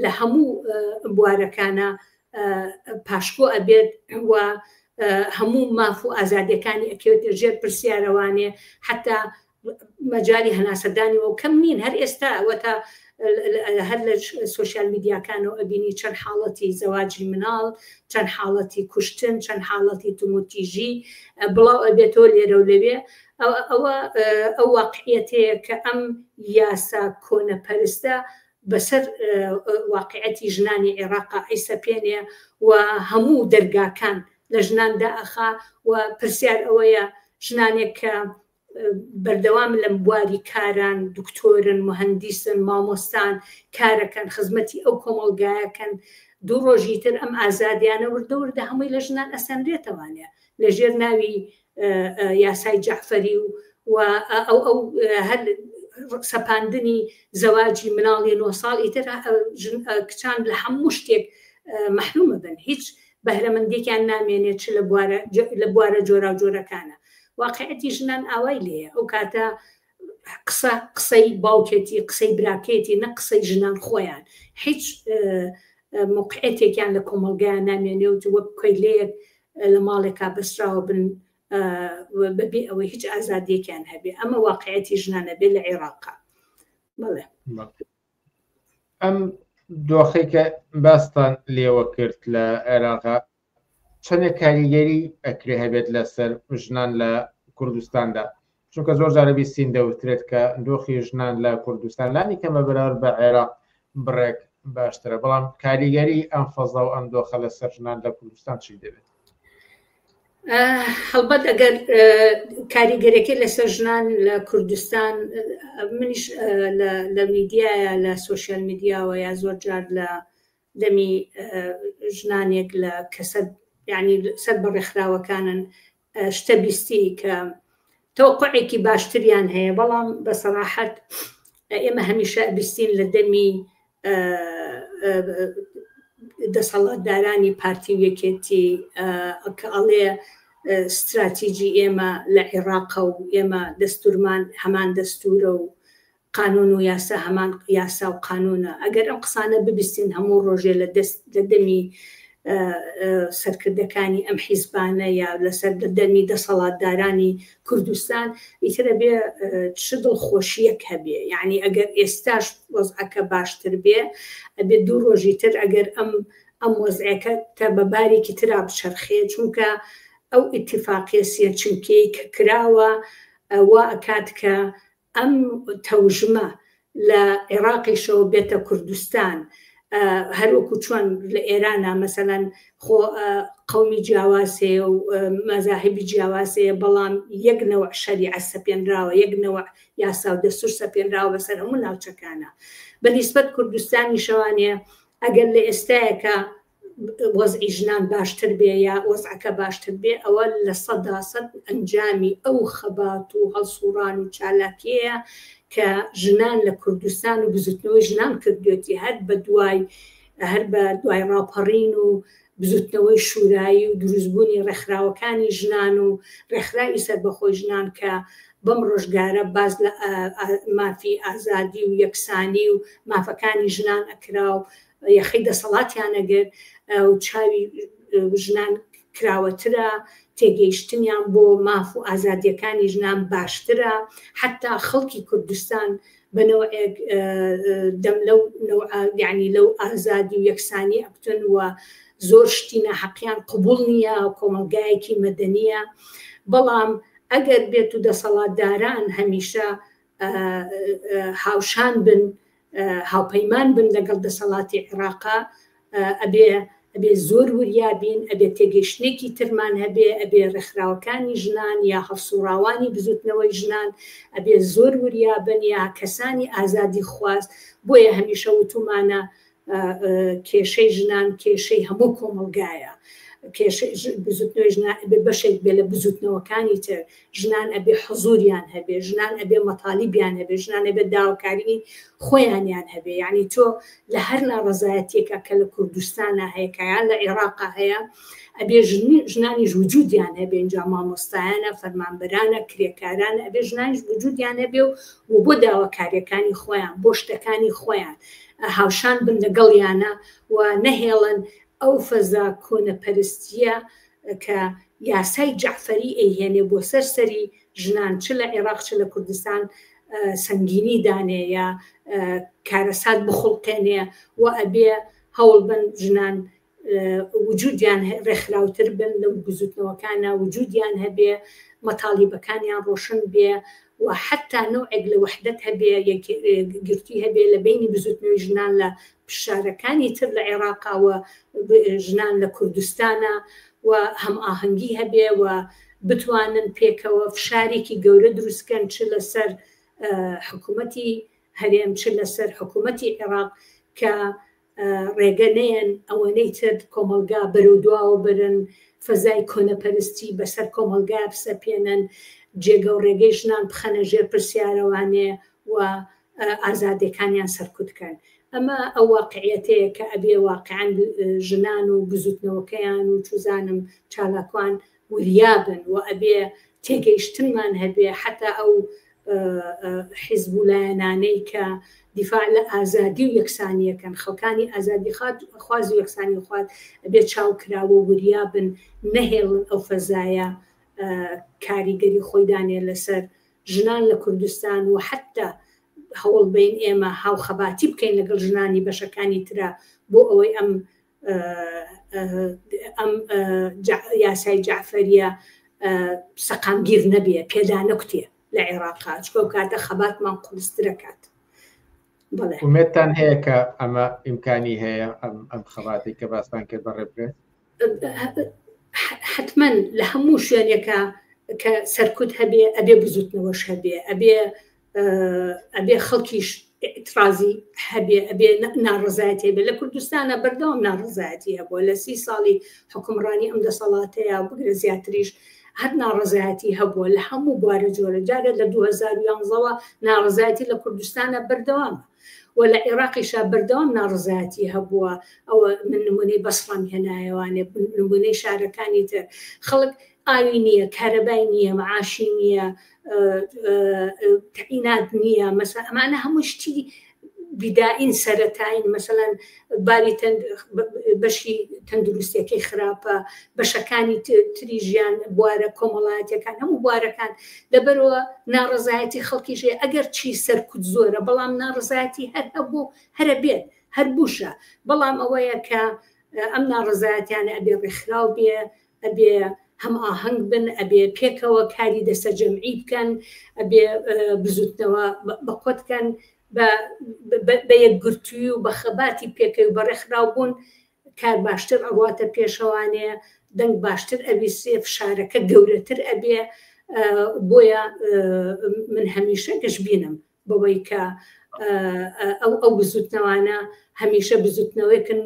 لە هەموو بوارەکانە پاشکۆ ئەبێت و هەموو ماف و ئازادیەکانی ئەکەوێتە ژێر پرسیارەوانێ حتا مەجای هەناسەدانی و کەم نین هەر ئێستا ئەوەتا هەر لە سوۆسیال میدیاکانەوە ئەبینی چەند حاڵەتی زەواجی مناڵ چەند حاڵەتی کوشتن چەند حاڵەتی توموتیژی بڵاو ئەبێتەوە لێرە و لەوێ ئەو واقعیەتەیە کە ئەم یاسا کۆنە پەرستە بەسەر واقعەتی ژنانی عێراق ئەیسەپێنێ و هەموو دەرگاکان لە ژناندا ئەخا و پرسیار ئەوەیە ژنانێک کە بەردەوام لەم بواری کاران دکتۆرن مهندیسن مامۆستان کارەکەن خزمەتی ئەو کۆمەڵگایەکەن دوو ڕۆژی تر ئەم ئازادیانە وردەوردە هەمووی لە ژنان ئەسەندرێتەوانێ لەژێر ناوی یاسای جعفەری و ئەو هەر سەپاندنی زەواجی مناڵی 9 ساڵ ئیتر کچان لە هەموو شتێک مەحرومە بن هیچ بەهرەمەندێکیان نامێنێت چ لە بوارە جۆرا و جۆرەکانە واقعەتی ژنان ئاوای لێە ئەو کاتە قسەی باوکێتی قسەی براکێتی نە قسەی ژنان خۆیان هیچ موقعەتێکیان لە کۆمەڵگایان نامێنێ و وەک کۆیلەیەک لە ماڵێکا بەسراوە بن بەبێ ئەوەی هیچ ئازادیەکیان هەبێ ئەمە واقعەتی ژنانە بێ لە عێراقا بڵێ ئەم دۆخەی کە باستان لێوە کرد لە عێراقا چەندێک کاریگەری ئەکرێ هەبێت لەسەر ژنان لە کوردستاندا چونکە زۆر جارە بیستین دەوترێت کە دۆخی ژنان لە کوردستان لانی کەمە بەراورد بە عێراق بڕێک باشترە بەڵام کاریگەری ئەم فەزا و ئەم دۆخە لەسەر ژنان لە کوردستان چی دەبێت هەڵبەت ئەگەر کاریگەرەکەی لەسەر ژنان لە کوردستان منیش لە میدیایە لە سوۆسیال میدیاوە یا زۆر جار لە دەمی ژنانێک لە کەسە یعنی سەر بەڕێکخراوەکانن شتە بیستی کە تەوەقعێکی باشتریان هەیە بەڵام بە سەراحەت ئێمە هەمیشە بیستین لە دەمی دەسەڵاتدارانی پارتی یەکێتی کە ئەڵێ استراتیجی ئێمە لە عێراقە و ئێمە دەستورمان هەمان دەستورە و قانون و یاسا هەمان یاسا و قانونە ئەگەر ئەم قسانە ببیستین هەموو ڕۆژێ لە دەمی سەرکردەکانی ئەم حیزبانە یا لەسەر دەمی دەسەڵاتدارانی کوردستان ئیترە بێ چ دڵخۆشیەک هەبێ یعنی ئەگەر ئێستاش وەزعەکە باشتر بێ ئەبێ دوو ڕۆژی تر ئەگەر ئەم وەزعەکە تا بە بارێکی ترا بچەرخێ چونکە ئەو ئیتیفاقیە سێچنکەی کە کراوە وا ئەکات کە ئەم تەوژمە لە عێراقیشەوە بێتە کوردستان هەروەکو چۆن لە ئێرانە مەسەلەن قەومی جیاوازەیە و مەزاهبی جیاوازەیە بەڵام یەک نەوە شەریعە سەپێنراوە یەک نەوە یاسا و دەستور سەپێنراوە بەسەر هەموو ناوچەکانە بەنسبەت کوردستانی شەوانێ ئەگەر لە ئێستایەکە وەزعی ژنان باشتر بێ یا وەزعەکە باشتر بێ ئەوە لە 100% ئەنجامی ئەو خەبات و هەڵسوڕان و چالاکیەیە کە ژنان لە کوردستان و بزوتنەوەی ژنان کردوێتی هەر بە دوای ڕاپەڕین و بزوتنەوەی شورایی و دروستبوونی ڕێکخراوەکانی ژنان و ڕێکخراوی سەربەخۆی ژنان کە بەم ڕۆژگارە باز لە مافی ئازادی و یەکسانی و مافەکانی ژنان ئەکرا و یەخی دەسەڵاتیان ئەگەر و چاوی ژنان کراوەترە تێگەیشتنیان بۆ ماف و ئازادیەکانی ژنان باشترە حتا خەڵکی کوردستان بەنەوەیەک دەم یعنی لەو ئازادی و یەکسانی ئەبتن و زۆر شتینە حەقیان قبول نییە کۆمەلگایەکی مەدەنیە بەڵام ئەگەر بێت و دەسەڵاتداران هەمیشە هاوشان بن هاوپەیمان بن لەگەڵ دەسەڵاتی عێراقا ئەبێ زۆر وریابین ئەبێ تێگەیشتێکی ترمان هەبێ ئەبێ ڕێکخراوەکانی ژنان یا هەفسوڕاوانی بزوتنەوەی ژنان ئەبێ زۆر وریابن یا کەسانی ئازادی خواست بۆیە هەمیشە وتومانە کێشەی ژنان کێشەی هەموو کۆمەلگایە بەشێک بێ لە بزوتنەوەکانی تر ژنان ئەبێ حەزوریان هەبێ ژنان ئەبێ مەتالیبیان هەبێ ژنان ئەبێ داواکاری خۆیانیان هەبێ یعنی تۆ لە هەر ناڕەزایەتێکە کە لە کوردستانە هەیە کەیان لە عێراقا هەیە ئەبێ ژنانیش وجودیان هەبێ اینجا مامۆستایانە فەرمانبەرانە کرێکارانە ئەبێ ژنانیش وجودیان هەبێ و بۆ داواکاریەکانی خۆیان بۆ شتەکانی خۆیان هاوشان بن لەگەڵیانە و نەهێڵن ئەو فەزا کۆنەپەرستیە کە یاسای جعفەری ئەیهێنێ بۆ سەرسەری ژنان چ لە عێراق چ لە کوردستان سەنگینی دانێ یا کارەسات بخڵقێنێ و ئەبێ هەوڵ بن ژنان وجودیان ڕێکخراوتر بن لەو گزوتنەوەکانە وجودیان هەبێ مەتالیبەکانیان ڕۆشن بێ و حتا نوعێک لە وحدەت هەبێ گرتی هەبێ لە بینی بزوتنەوەی ژنان لە پشارەکانی تر لە عێراقا و ژنان لە کوردستانە و هەم ئاهەنگی هەبێ و بتوانن پێکەوە فشارێکی گەورە دروستکەن چ لەسەر حکوومەتی هەرێم چ لەسەر حکوومەتی عێراق کە ڕێگەنەیەن ئەوەنەی تر کۆمەلگا بەرەودواوە برن فەزای کۆنەپەرستی بەسەر کۆمەلگا بسەپێنن جێگە و ڕێگەی ژنان بخەنە ژێر پرسیارەوانێ و ئازادەکانیان سەرکوتکەن ئەمە ئەو واقعەتەیە کە ئەبێ واقعان ژنان و بزوتنەوەکەیان و چوزانم چالاکوان وریابن و ئەبێ تێگەیشتنمان هەبێ حتا ئەو حیزبولایەنانەی کە دیفاع لە ئازادی و یەکسانیەکەن خەڵکانی ئازادی خواز و یەکسانی خوات ئەبێ چاوکراوە وریابن نەهێڵن ئەو فەزایە کاریگەری خۆیدانێ لەسەر ژنان لە کوردستان و حتا هەوڵ بین ئێمە هاوخەباتی بکەین لەگەڵ ژنانی بەشەکانی ترە بۆ ئەوەی ئەم یاسای جعفەریە سەقامگیر نەبێ پێدا نەکوتێ لە عێراقا چکە کاتە خەباتمان قورسترەکات ومێتان هەیە کە ئەمە ئیمکانی هەیە ئەم خەباتی کە باسمان کرد بەڕێ بێت حتما لە هەموو شوێنێکە کە سەرکوت هەبێ ئەبێ بزوتنەوەش هەبێ ئەبێ خەڵکیش ئێترازی هەبێ ئەبێ ناڕزایەتی هەبێ لە کوردستانە بەردەوام ناڕزایەتی هەبووە لە 30 ساڵی حکومڕانی ئەم دەسەڵاتەیە بگرە زیاتریش هەر ناڕزایەتی هەبووە لە هەموو بوارە جۆرە جارێت لە 2011ەوە ناڕزایەتی لە کوردستانە بەردەوامە و لە عێراقیشا بەردەوام ناڕزایەتی هەبووە ئەوە من نمونەی بەسڕام هێنایەوانێ نمونەی شارەکانی تر خەڵک ئاوی نییە کارەبای نییە معاشی نییە تەعینات نییە مەسەلا ئەمانە هەموو شتی بیدائین سەرەتاین مەسەلەن باری بەشی تەندروستیەکەی خراپە بەشەکانی تری ژیان بوارە کۆمەڵایەتەکان هەموو بوارەکان لەبەرەوە ناڕزایەتی خەڵکیژێ ئەگەر چی سەرکوت زۆرە بەڵام ناڕزایەتی هەر هەبوو هەرە بێت هەر بوشە بەڵام ئەوەیە کە ئەم ناڕزایەتیانە ئەبێ ڕێکخراو بێ ئەبێ هەم ئاهەنگ بن ئەبێ پێکەوە کاری دەسە جەمعی بکەن ئەبێ بزوتنەوە بەقۆتکەن بە یەکگرتووی و بە خەباتی پێکەوی و بەڕێکخراو بوون کار باشتر ئەواتە پێشەوانەیە دەنگ باشتر ئەویسێ فشارەکە گەورەتر ئەبێ بۆیە من هەمیشە گەشببینم بەوەی کە ئەو بزوتنەوانە هەمیشە بزوتنەوەیکن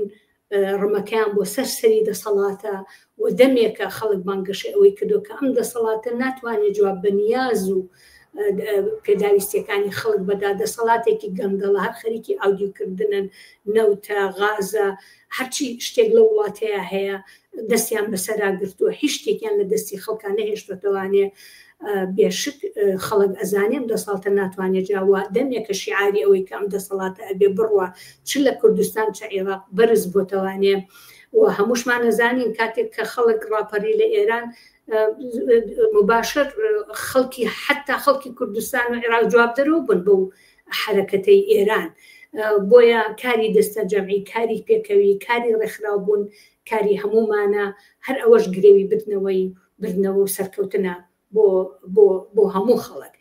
ڕمەکەیان بۆ سەرسەری دەسەڵاتە و دەمێکە خەڵک بانگەشی ئەوەی کردو کە ئەم دەسەڵاتە ناتوانێت جواب بەنیاز و پێداویستیەکانی خەڵک بەدا دەسەڵاتێکی گەندەڵە هەر خەریکی ئاودیوکردنن نەوتە غازە هەرچی شتێک لە وڵاتەیە هەیە دەستیان بەسەرا گرتووە هیچ شتێکیان لە دەستی خەڵکانە هێشتوانێ بێشک خەڵک ئەزانێم دەسەڵاتە ناتوانێت جاوە دەمێکە شیعاری ئەوەی کە ئەم دەسەڵاتە ئەبێ بڕوە چ لە کوردستان چ عێراق بەرز بۆتەوانێ و هەمووشمان نەزانین کاتێک کە خەڵک ڕاپەڕی لە ئێران مباشر خەڵکی حتا خەڵکی کوردستان و عێراق جوابدەرەوە بن بەو حرەکەتەی ئێران بۆیە کاری دەستە جەمعی کاری پێکەوی کاری ڕێکخراو بوون کاری هەمومانە هەر ئەوەش گرێوی بردنەوەی بردنەوە و سەرکەوتنە بۆ هەموو خەڵک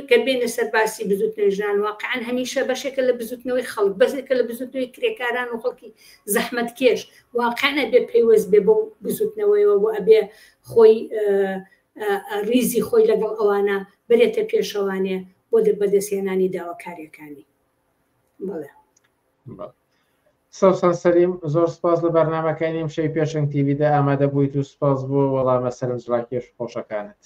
کە بێنە سەر باسی بزوتنەوەی ژنان واقعان هەمیشە بەشێکە لە بزوتنەوەی خەڵک بەزێکە لە بزوتنەوەی کرێکاران و خەڵکی زەحمەت کێش واقعانە بێ پەیوەست بێ بۆ بزوتنەوەیەوە بۆ ئەبێ خۆی ریزی خۆی لەگەڵ ئەوانە بێتە پێشەوانێ بۆ بەدەستێنانی داواکاریەکانی بڵێ سەوسان سەلیم زۆر سپاس لە بەرنامەکانی ئەمشەی پێشنگ تیڤیدا ئامادە بوویت و سپاس بۆ وەڵامە سەرنجڕاکێش خۆشەکانت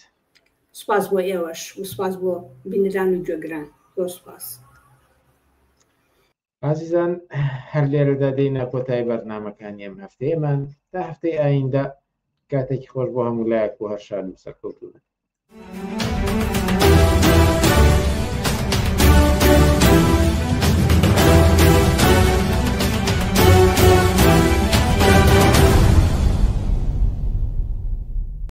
سپاس بۆ ئێوەش و سپاس بۆ بینران و گوێگران زۆر سپاس عزیزان هەر لێرەدا دێینە کۆتایی بەرنامەکانی ئەم هەفتەیەمان تا هەفتەی ئایندا کاتێکی خۆش بۆ هەموو لایەک و هەر شاد و سەرکەوتوو بن.